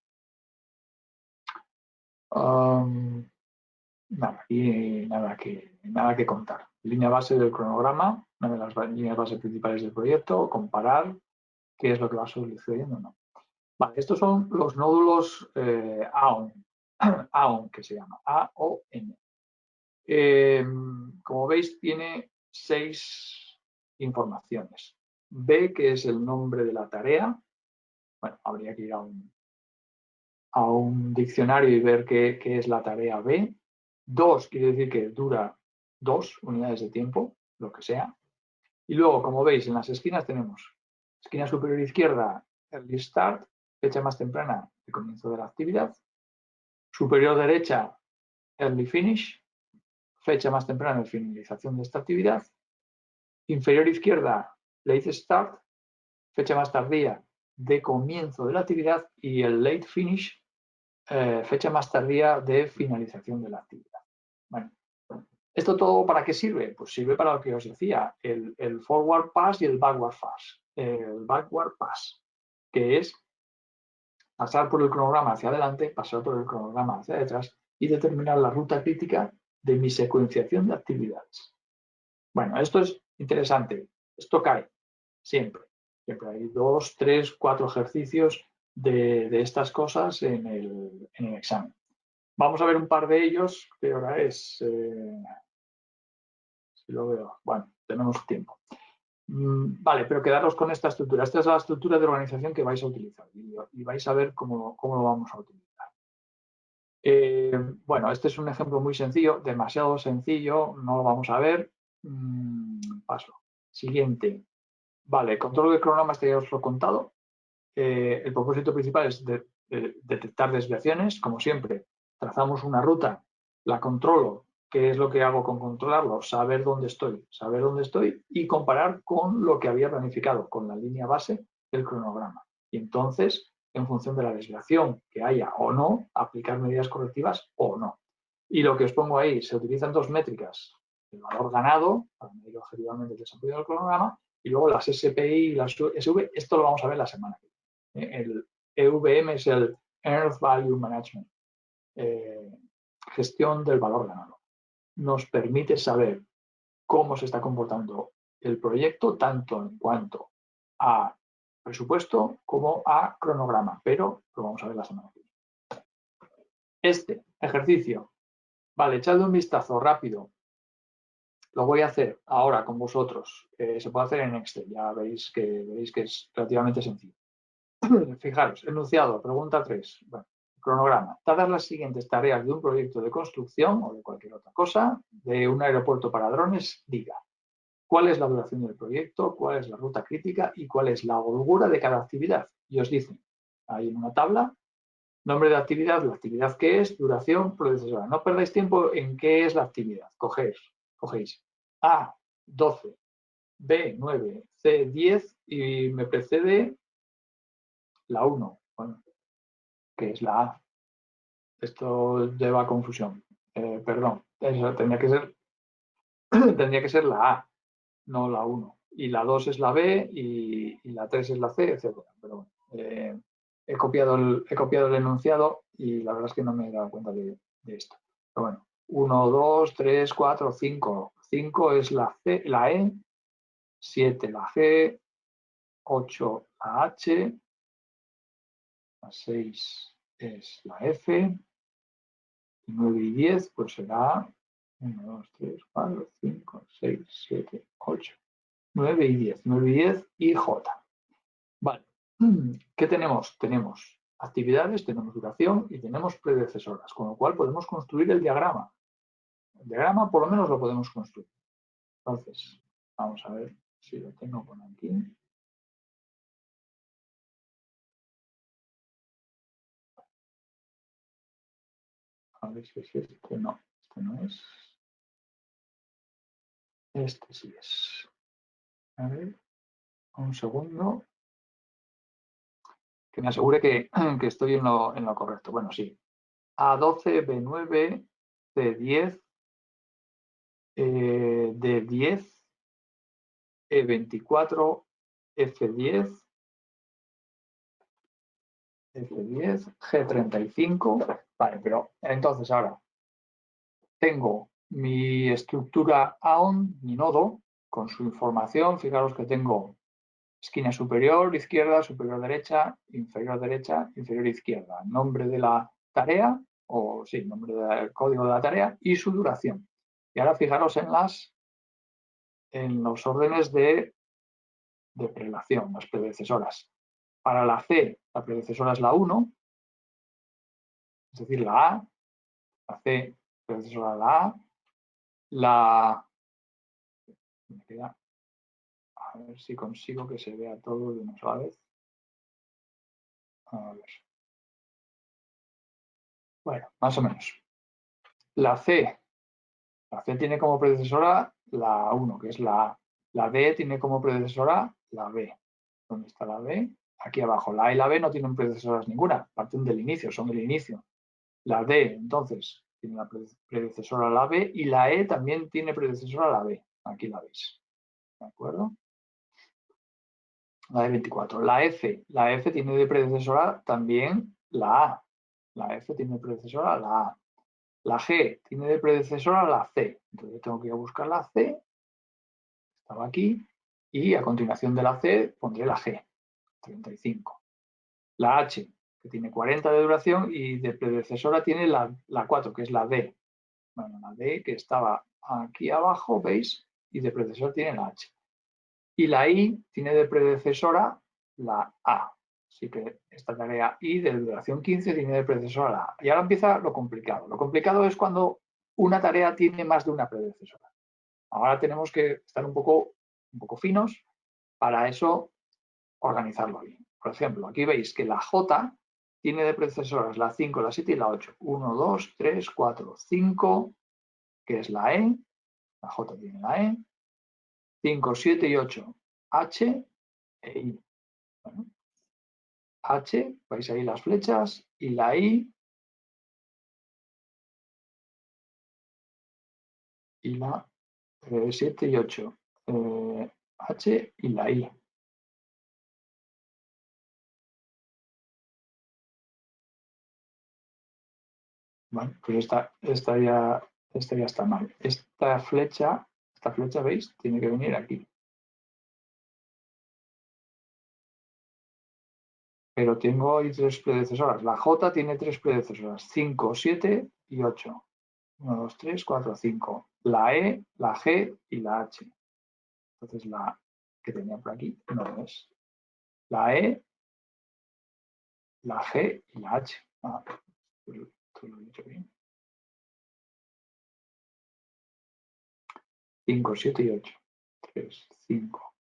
Nada que contar. Línea base del cronograma, una de las líneas base principales del proyecto, comparar qué es lo que va sucediendo o no. Vale, estos son los nódulos AON, AON que se llama, AON. Como veis, tiene 6 informaciones. B, que es el nombre de la tarea. Bueno, habría que ir a un diccionario y ver qué es la tarea B. 2 quiere decir que dura 2 unidades de tiempo, lo que sea. Y luego, como veis, en las esquinas tenemos esquina superior izquierda, early start, fecha más temprana de comienzo de la actividad. Superior derecha, early finish, fecha más temprana de finalización de esta actividad. Inferior izquierda, late start, fecha más tardía de comienzo de la actividad. Y el late finish, fecha más tardía de finalización de la actividad. Bueno, ¿esto todo para qué sirve? Pues sirve para lo que os decía, el forward pass y el backward pass. El backward pass, que es pasar por el cronograma hacia adelante, pasar por el cronograma hacia detrás y determinar la ruta crítica de mi secuenciación de actividades. Bueno, esto es interesante. Esto cae siempre. Siempre hay 2, 3, 4 ejercicios de estas cosas en el examen. Vamos a ver un par de ellos. ¿Qué hora es? Si lo veo. Bueno, tenemos tiempo. Vale, pero quedaros con esta estructura. Esta es la estructura de organización que vais a utilizar y vais a ver cómo lo vamos a utilizar. Bueno, este es un ejemplo muy sencillo, demasiado sencillo, no lo vamos a ver. Paso. Siguiente. Vale, control del cronograma, este ya os lo he contado. El propósito principal es detectar desviaciones, como siempre. Trazamos una ruta, la controlo. ¿Qué es lo que hago con controlarlo? Saber dónde estoy y comparar con lo que había planificado, con la línea base del cronograma. Y entonces, en función de la desviación que haya o no, aplicar medidas correctivas o no. Y lo que os pongo ahí, se utilizan 2 métricas. El valor ganado, para medir objetivamente el desempeño del cronograma, y luego las SPI y las SV, esto lo vamos a ver la semana que viene. El EVM es el Earth Value Management, gestión del valor ganado. Nos permite saber cómo se está comportando el proyecto, tanto en cuanto a presupuesto como a cronograma, pero lo vamos a ver la semana que viene. Este ejercicio Vale, echadle un vistazo rápido. Lo voy a hacer ahora con vosotros. Se puede hacer en Excel, ya veréis que es relativamente sencillo. Fijaros, enunciado, pregunta 3. Bueno, cronograma. Dadas las siguientes tareas de un proyecto de construcción o de cualquier otra cosa, de un aeropuerto para drones, diga cuál es la duración del proyecto, cuál es la ruta crítica y cuál es la holgura de cada actividad. Y os dicen ahí en una tabla, nombre de actividad, la actividad que es, duración, predecesora. No perdáis tiempo en qué es la actividad. Cogéis A, 12, B, 9, C, 10 y me precede la 1, bueno, que es la A. Esto lleva a confusión. Perdón, eso tendría que ser la A, no la 1. Y la 2 es la B y la 3 es la C, etc. Pero bueno, he copiado el enunciado y la verdad es que no me he dado cuenta de esto. Pero bueno, 1, 2, 3, 4, 5. 5 es la C, la E, 7 la G, 8 la H, la 6 es la F, 9 y 10 pues será 1, 2, 3, 4, 5, 6, 7, 8, 9 y 10. 9 y 10 y J. Vale. ¿Qué tenemos? Tenemos actividades, tenemos duración y tenemos predecesoras, con lo cual podemos construir el diagrama. El diagrama por lo menos lo podemos construir. Entonces, vamos a ver si lo tengo por aquí. A ver si es este. No, este no es. Este sí es. A ver, un segundo. Que me asegure que estoy en lo correcto. Bueno, sí. A12, B9, C10, D10, E24, F10, F10, G35. Vale, pero entonces ahora tengo mi estructura AON, mi nodo, con su información. Fijaros que tengo esquina superior, izquierda, superior derecha, inferior izquierda. Nombre de la tarea, o sí, nombre del código de la tarea y su duración. Y ahora fijaros en los órdenes de prelación, las predecesoras. Para la C, la predecesora es la 1, es decir, la A, la C, predecesora la A, me queda, a ver si consigo que se vea todo de una sola vez. A ver. Bueno, más o menos. La C tiene como predecesora la 1, que es la A. La D tiene como predecesora la B. ¿Dónde está la B? Aquí abajo. La A y la B no tienen predecesoras ninguna, parten del inicio, son del inicio. La D, entonces, tiene la predecesora la B y la E también tiene predecesora la B. Aquí la veis. ¿De acuerdo? La E24. La F tiene de predecesora también la A. La F tiene de predecesora la A. La G tiene de predecesora la C. Entonces tengo que ir a buscar la C. Estaba aquí. Y a continuación de la C pondré la G, 35. La H, que tiene 40 de duración y de predecesora tiene la 4, que es la D. Bueno, la D que estaba aquí abajo, ¿veis? Y de predecesora tiene la H. Y la I tiene de predecesora la A. Así que esta tarea I de duración 15 tiene de predecesora la A. Y ahora empieza lo complicado. Lo complicado es cuando una tarea tiene más de una predecesora. Ahora tenemos que estar un poco finos para eso organizarlo bien. Por ejemplo, aquí veis que la J tiene de predecesoras la 5, la 7 y la 8. 1, 2, 3, 4, 5, que es la E. La J tiene la E. 5, 7 y 8, H e I. Bueno, H, veis ahí las flechas, y la I y la 7 y 8. H y la I. Bueno, pues esta ya está mal. Esta flecha, ¿veis? Tiene que venir aquí. Pero tengo ahí tres predecesoras. La J tiene tres predecesoras, 5, 7 y 8. 1, 2, 3, 4, 5. La E, la G y la H. Entonces la que tenía por aquí no es. La E, la G y la H. Esto lo he dicho bien. 5, 7 y 8. 3, 5.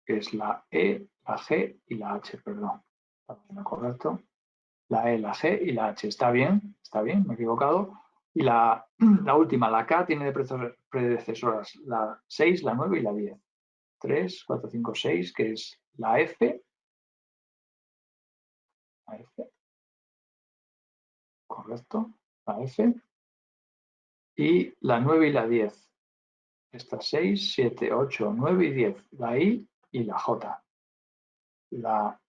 Es la E, la G y la H, perdón. ¿Está correcto? La E, la G y la H. Está bien, me he equivocado. Y la última, la K, tiene de predecesoras la 6, la 9 y la 10. 3, 4, 5, 6, que es la F. La F. Correcto. La F. Y la 9 y la 10. Estas 6, 7, 8, 9 y 10. La I y la J. La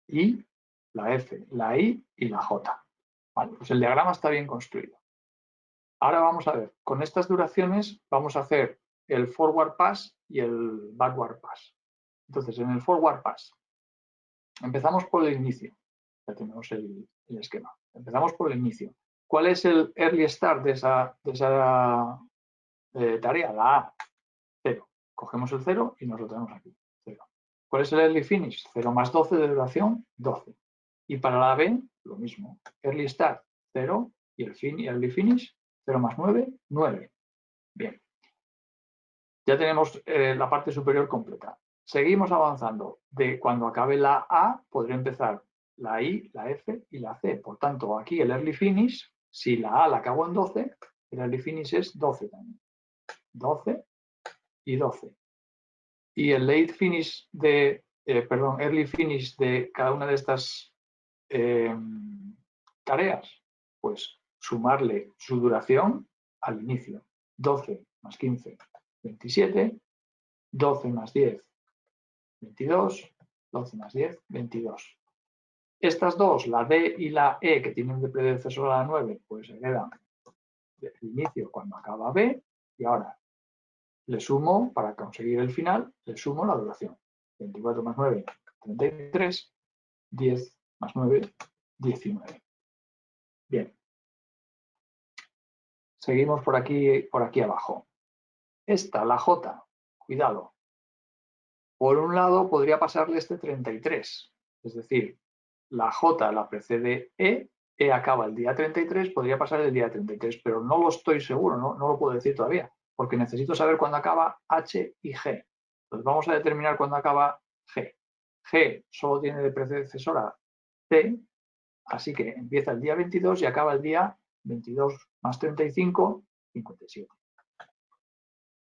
I, la F, la I y la J. Vale, pues el diagrama está bien construido. Ahora vamos a ver, con estas duraciones vamos a hacer el forward pass y el backward pass. Entonces, en el forward pass, empezamos por el inicio. Ya tenemos el esquema. Empezamos por el inicio. ¿Cuál es el early start de esa tarea? La A, 0. Cogemos el 0 y nos lo tenemos aquí, 0. ¿Cuál es el early finish? 0 más 12 de duración, 12. Y para la B, lo mismo. Early start, 0. Y el early finish, 0 más 9, 9. Bien. Ya tenemos la parte superior completa. Seguimos avanzando. De cuando acabe la A, podré empezar la I, la F y la C. Por tanto, aquí el early finish, si la A la acabo en 12, el early finish es 12 también. 12 y 12. Y el late finish early finish de cada una de estas tareas, pues sumarle su duración al inicio. 12 más 15, 27. 12 más 10, 22. 12 más 10, 22. Estas dos, la D y la E, que tienen de predecesor a la 9, pues se quedan del inicio cuando acaba B. Y ahora le sumo, para conseguir el final, le sumo la duración. 24 más 9, 33. 10 más 9, 19. Bien. Seguimos por aquí abajo. Esta, la J, cuidado. Por un lado, podría pasarle este 33. Es decir, la J la precede E, E acaba el día 33, podría pasar el día 33, pero no lo estoy seguro, no lo puedo decir todavía, porque necesito saber cuándo acaba H y G. Entonces vamos a determinar cuándo acaba G. G solo tiene de predecesora T, así que empieza el día 22 y acaba el día 22 más 35, 57.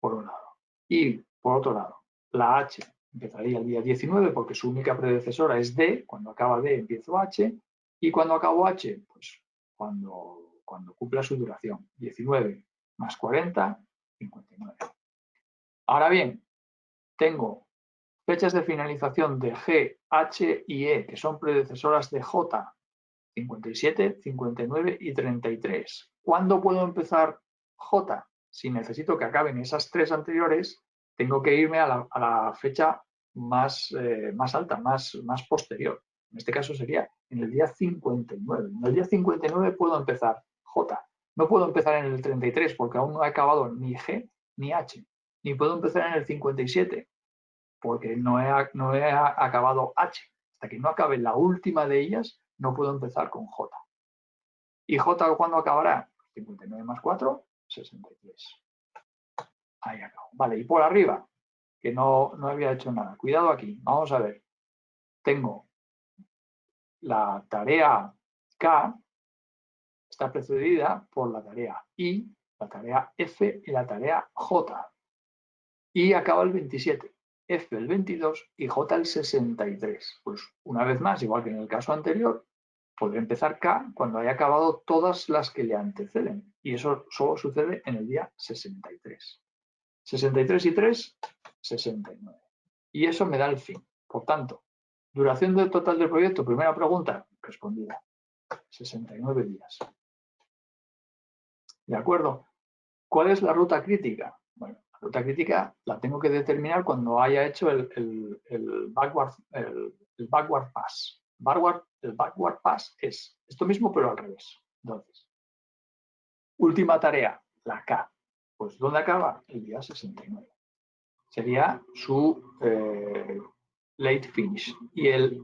Por un lado. Y por otro lado, la H empezaría el día 19 porque su única predecesora es D. Cuando acaba D empiezo H. Y cuando acabo H, pues cuando cumpla su duración. 19 más 40, 59. Ahora bien, tengo fechas de finalización de G, H y E, que son predecesoras de J, 57, 59 y 33. ¿Cuándo puedo empezar J? Si necesito que acaben esas tres anteriores, tengo que irme a la fecha más alta, más posterior. En este caso sería en el día 59. En el día 59 puedo empezar J. No puedo empezar en el 33 porque aún no he acabado ni G ni H. Ni puedo empezar en el 57 porque no he acabado H. Hasta que no acabe la última de ellas, no puedo empezar con J. ¿Y J cuándo acabará? 59 más 4, 63. Ahí acabo. Vale, y por arriba, que no había hecho nada. Cuidado aquí, vamos a ver. Tengo la tarea K, está precedida por la tarea I, la tarea F y la tarea J. I acaba el 27, F el 22 y J el 63. Pues una vez más, igual que en el caso anterior, podré empezar K cuando haya acabado todas las que le anteceden. Y eso solo sucede en el día 63. 63 y 3, 69. Y eso me da el fin. Por tanto, duración total del proyecto, primera pregunta, respondida. 69 días. ¿De acuerdo? ¿Cuál es la ruta crítica? Bueno, la ruta crítica la tengo que determinar cuando haya hecho el backward pass. El backward pass es esto mismo, pero al revés. Entonces, Última tarea, la K. Pues ¿dónde acaba? El día 69. Sería su late finish. Y el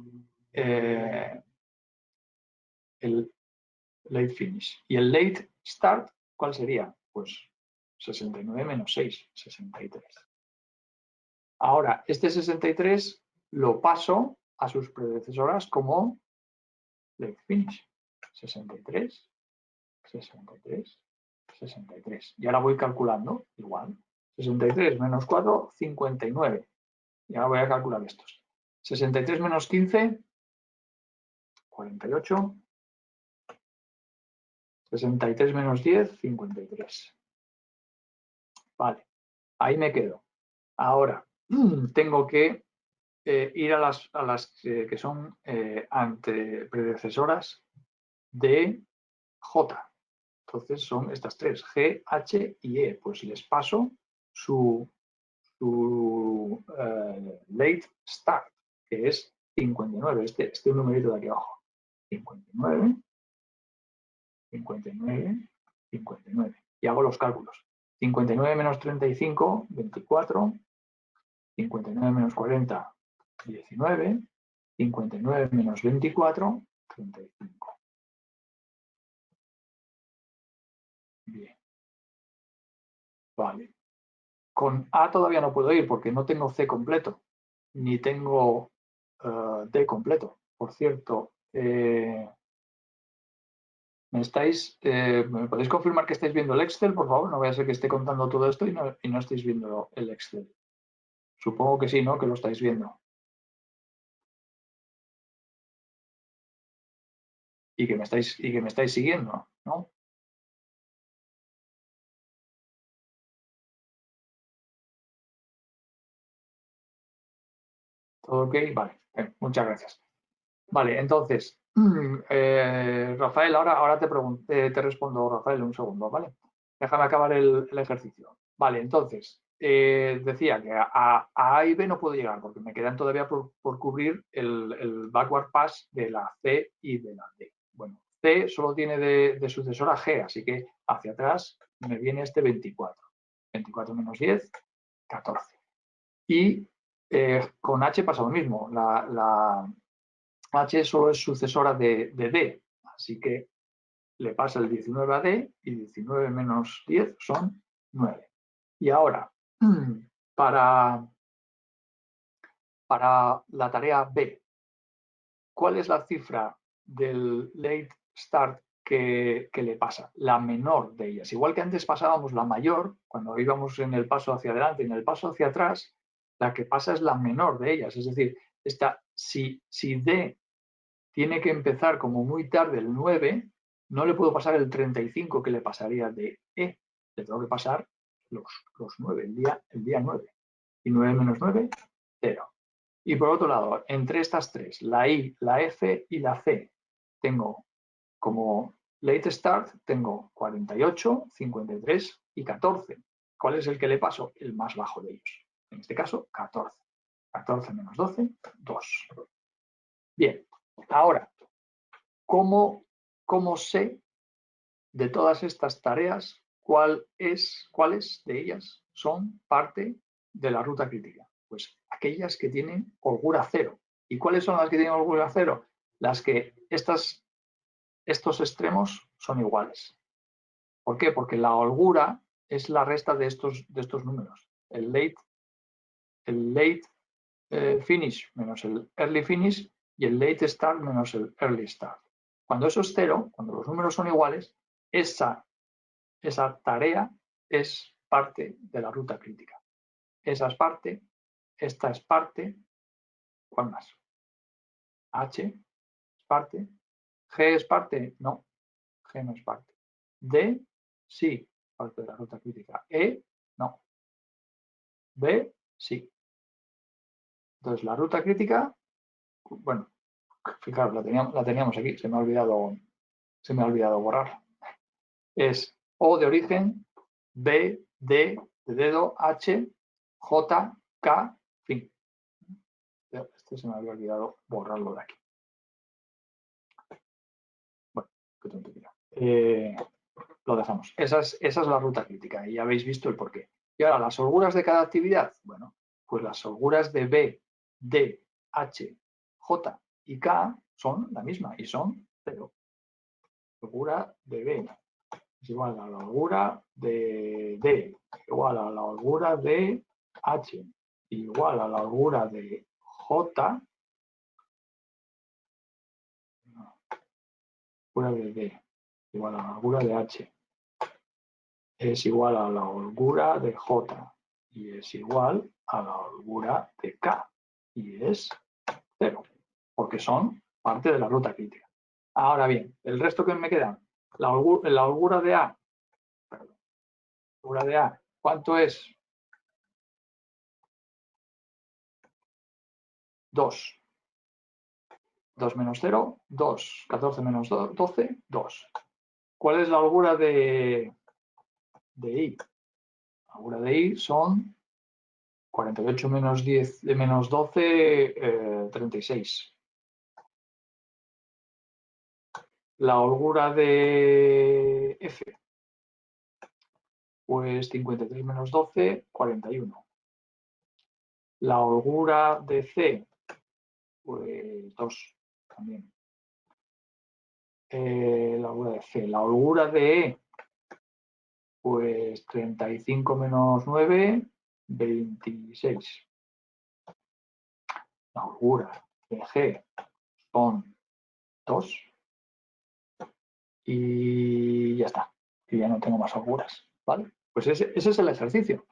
late finish. Y el late start, ¿cuál sería? Pues 69 menos 6, 63. Ahora, este 63 lo paso a sus predecesoras como late finish. 63, 63, 63. Y ahora voy calculando igual. 63 menos 4, 59. Y ahora voy a calcular estos. 63 menos 15, 48. 63 menos 10, 53. Vale, ahí me quedo. Ahora, tengo que ir a las que son predecesoras de J. Entonces son estas tres, G, H y E. Pues les paso su late start, que es 59, este numerito de aquí abajo. 59, 59, 59. Y hago los cálculos. 59 menos 35, 24. 59 menos 40, 19. 59 menos 24, 35. Bien. Vale. Con A todavía no puedo ir porque no tengo C completo, ni tengo D completo. Por cierto, ¿me podéis confirmar que estáis viendo el Excel, por favor? No voy a ser que esté contando todo esto y no estéis viendo el Excel. Supongo que sí, ¿no? Que lo estáis viendo. Y que me estáis siguiendo, ¿no? ¿Todo ok? Vale, muchas gracias. Vale, entonces, Rafael, ahora te respondo, Rafael, un segundo, ¿vale? Déjame acabar el ejercicio. Vale, entonces, decía que a y B no puedo llegar porque me quedan todavía por cubrir el backward pass de la C y de la D. Bueno, C solo tiene de sucesora G, así que hacia atrás me viene este 24. 24 menos 10, 14. Y con H pasa lo mismo. La H solo es sucesora de D, así que le pasa el 19 a D y 19 menos 10 son 9. Y ahora, para la tarea B, ¿cuál es la cifra del late start que le pasa? La menor de ellas. Igual que antes pasábamos la mayor, cuando íbamos en el paso hacia adelante y en el paso hacia atrás, la que pasa es la menor de ellas. Es decir, si D tiene que empezar como muy tarde el 9, no le puedo pasar el 35 que le pasaría de E. Le tengo que pasar los 9, el día 9. Y 9 menos 9, 0. Y por otro lado, entre estas tres, la I, la F y la C, tengo como late start, tengo 48, 53 y 14. ¿Cuál es el que le paso? El más bajo de ellos. En este caso, 14. 14 menos 12, 2. Bien, ahora, ¿cómo sé de todas estas tareas cuáles de ellas son parte de la ruta crítica? Pues aquellas que tienen holgura cero. ¿Y cuáles son las que tienen holgura cero? Las que estos extremos son iguales. ¿Por qué? Porque la holgura es la resta de estos números. El late finish menos el early finish y el late start menos el early start. Cuando eso es cero, cuando los números son iguales, esa tarea es parte de la ruta crítica. Esa es parte, esta es parte, ¿cuál más? H es parte, G es parte, no, G no es parte. D, sí, parte de la ruta crítica. E, no. B, sí. Entonces, la ruta crítica, bueno, fijaros, la teníamos aquí, se me ha olvidado borrar. Es O de origen, B, D de dedo, H, J, K, fin. Este se me había olvidado borrarlo de aquí. Bueno, qué tontería. lo dejamos. Esa es la ruta crítica y ya habéis visto el porqué. Y ahora, las holguras de cada actividad. Bueno, pues las holguras de B, D, H, J y K son la misma y son 0. La holgura de B es igual a la holgura de D, igual a la holgura de H, igual a la holgura de J, holgura de D, igual a la holgura de H, es igual a la holgura de J y es igual a la holgura de K y es 0, porque son parte de la ruta crítica. Ahora bien, el resto que me queda, la holgura de A, perdón, la holgura de A, ¿cuánto es? 2. 2 menos 0, 2. 14 menos 12, 2. ¿Cuál es la holgura de I? La holgura de I son 48 menos 10, menos 12, 36. La holgura de F, pues 53 menos 12, 41. La holgura de C, pues 2 también. La holgura de C. La holgura de E, pues 35 menos 9, 26. La holgura de G son 2. Y ya está. Y ya no tengo más holguras. ¿Vale? Pues ese es el ejercicio.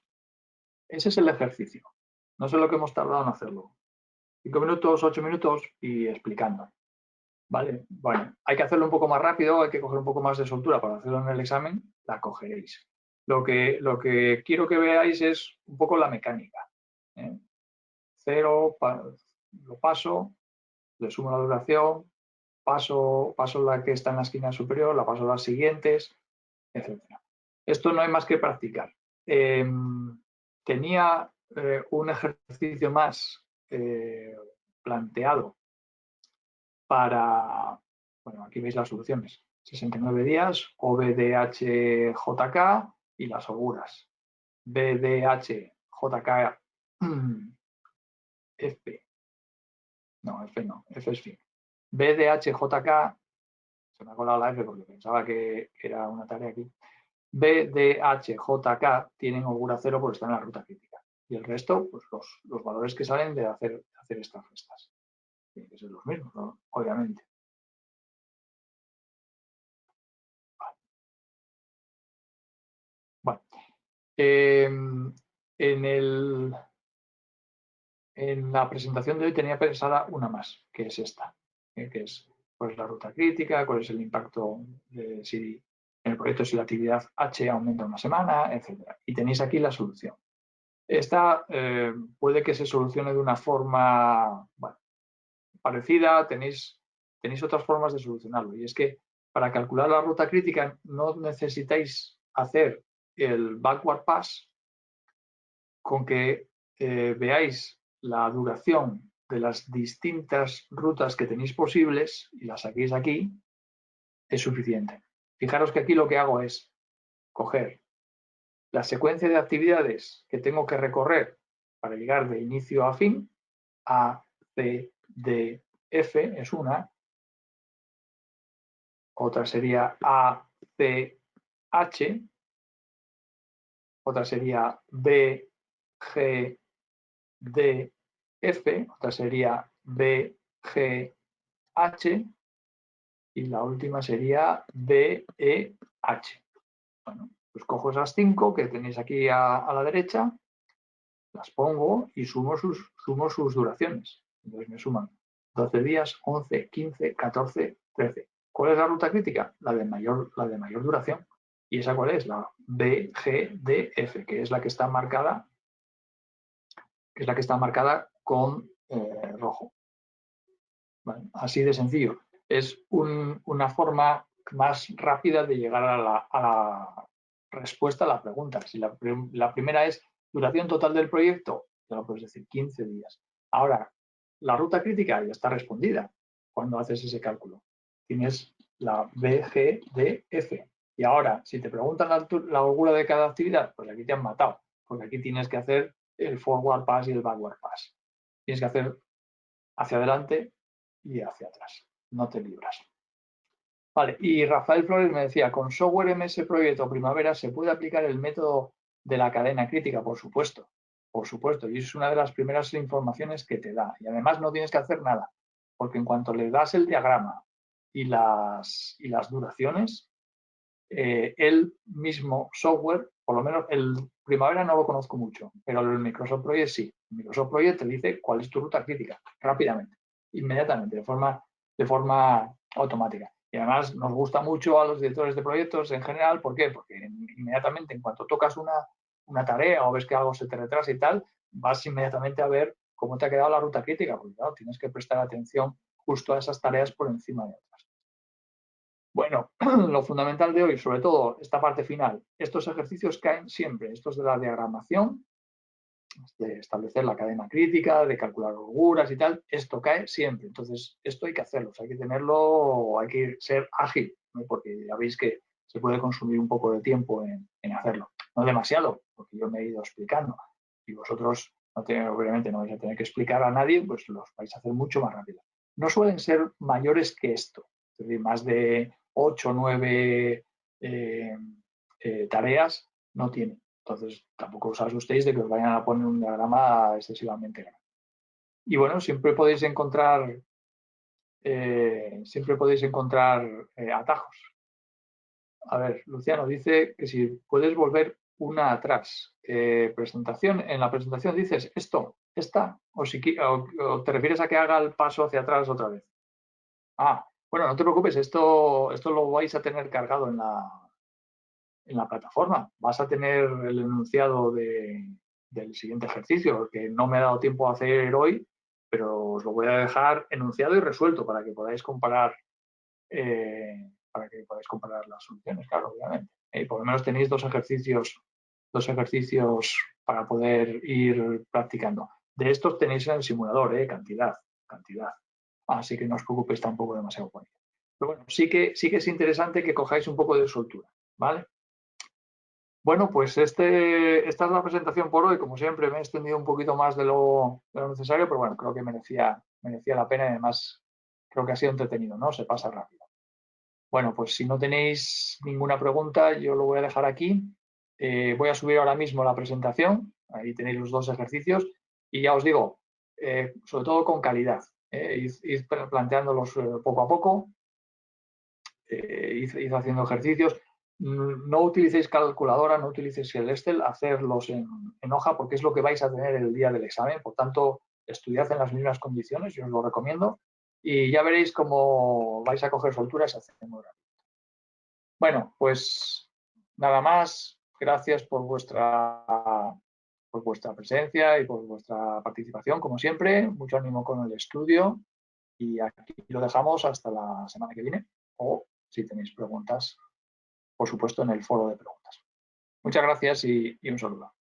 Ese es el ejercicio. No sé lo que hemos tardado en hacerlo. 5 minutos, 8 minutos y explicando. ¿Vale? Bueno, hay que hacerlo un poco más rápido, hay que coger un poco más de soltura para hacerlo en el examen, la cogeréis. Lo que quiero que veáis es un poco la mecánica. 0, lo paso, le sumo la duración, paso la que está en la esquina superior, la paso a las siguientes, etc. Esto no hay más que practicar. Tenía un ejercicio más planteado para, bueno, aquí veis las soluciones, 69 días, OBDHJK y las holguras. BDHJK F. No, F no, F es fin. BDHJK, se me ha colado la F porque pensaba que era una tarea aquí. BDHJK tienen holgura 0 porque están en la ruta crítica. Y el resto, pues los valores que salen de hacer estas restas. Tienen que ser los mismos, ¿no? Obviamente. Bueno, en la presentación de hoy tenía pensada una más, que es esta, que es cuál es la ruta crítica, cuál es el impacto de si en el proyecto si la actividad H aumenta una semana, etc. Y tenéis aquí la solución. Esta puede que se solucione de una forma parecida, tenéis otras formas de solucionarlo. Y es que para calcular la ruta crítica no necesitáis hacer el backward pass, con que veáis la duración de las distintas rutas que tenéis posibles y las saquéis aquí, es suficiente. Fijaros que aquí lo que hago es coger la secuencia de actividades que tengo que recorrer para llegar de inicio a fin. A, C, D, F es una. Otra sería A, C, H. Otra sería B, G, D, F. Otra sería B, G, H. Y la última sería B, E, H. Bueno, pues cojo esas 5 que tenéis aquí a la derecha, las pongo y sumo sus duraciones. Entonces me suman 12 días, 11, 15, 14, 13. ¿Cuál es la ruta crítica? La de mayor duración. ¿Y esa cuál es? La BGDF, que es la que está marcada, con rojo. ¿Vale? Así de sencillo. Es una forma más rápida de llegar a la respuesta a la pregunta. Si la primera es duración total del proyecto, ya lo puedes decir, 15 días. Ahora, la ruta crítica ya está respondida cuando haces ese cálculo. Tienes la BGDF. Y ahora, si te preguntan la holgura de cada actividad, pues aquí te han matado, porque aquí tienes que hacer el forward pass y el backward pass. Tienes que hacer hacia adelante y hacia atrás. No te libras. Vale, y Rafael Flores me decía, con software MS Project o Primavera se puede aplicar el método de la cadena crítica, por supuesto, y es una de las primeras informaciones que te da. Y además no tienes que hacer nada, porque en cuanto le das el diagrama y las duraciones, el mismo software, por lo menos el Primavera no lo conozco mucho, pero el Microsoft Project sí. El Microsoft Project te dice cuál es tu ruta crítica, rápidamente, inmediatamente, de forma automática. Y además nos gusta mucho a los directores de proyectos en general, ¿por qué? Porque inmediatamente en cuanto tocas una tarea o ves que algo se te retrasa y tal, vas inmediatamente a ver cómo te ha quedado la ruta crítica, porque claro, tienes que prestar atención justo a esas tareas por encima de otras. Bueno, lo fundamental de hoy, sobre todo esta parte final, estos ejercicios caen siempre, estos de la diagramación, de establecer la cadena crítica, de calcular holguras y tal, esto cae siempre. Entonces, esto hay que hacerlo, hay que tenerlo, hay que ser ágil, ¿no? Porque ya veis que se puede consumir un poco de tiempo en hacerlo. No demasiado, porque yo me he ido explicando y vosotros obviamente no vais a tener que explicar a nadie, pues los vais a hacer mucho más rápido. No suelen ser mayores que esto, es decir, más de 8 o 9 tareas no tienen. Entonces, tampoco os asustéis de que os vayan a poner un diagrama excesivamente grande. Y bueno, siempre podéis encontrar atajos. A ver, Luciano dice que si puedes volver una atrás. En la presentación dices esto, esta, o te refieres a que haga el paso hacia atrás otra vez. Ah, bueno, no te preocupes, esto lo vais a tener cargado en la plataforma. Vas a tener el enunciado del siguiente ejercicio, que no me ha dado tiempo a hacer hoy, pero os lo voy a dejar enunciado y resuelto para que podáis comparar las soluciones, claro, obviamente. Por lo menos tenéis dos ejercicios para poder ir practicando. De estos tenéis en el simulador, cantidad. Así que no os preocupéis tampoco demasiado por ello. Pero bueno, sí que es interesante que cojáis un poco de soltura, ¿vale? Bueno, pues esta es la presentación por hoy. Como siempre, me he extendido un poquito más de lo necesario, pero bueno, creo que merecía la pena y además creo que ha sido entretenido, ¿no? Se pasa rápido. Bueno, pues si no tenéis ninguna pregunta, yo lo voy a dejar aquí. Voy a subir ahora mismo la presentación. Ahí tenéis los dos ejercicios. Y ya os digo, sobre todo con calidad. Id planteándolos poco a poco. Id haciendo ejercicios. No utilicéis calculadora, no utilicéis el Excel, hacerlos en hoja porque es lo que vais a tener el día del examen. Por tanto, estudiad en las mismas condiciones, yo os lo recomiendo. Y ya veréis cómo vais a coger soltura y se hace muy rápido. Bueno, pues nada más. Gracias por vuestra presencia y por vuestra participación, como siempre. Mucho ánimo con el estudio y aquí lo dejamos hasta la semana que viene o si tenéis preguntas, por supuesto, en el foro de preguntas. Muchas gracias y un saludo.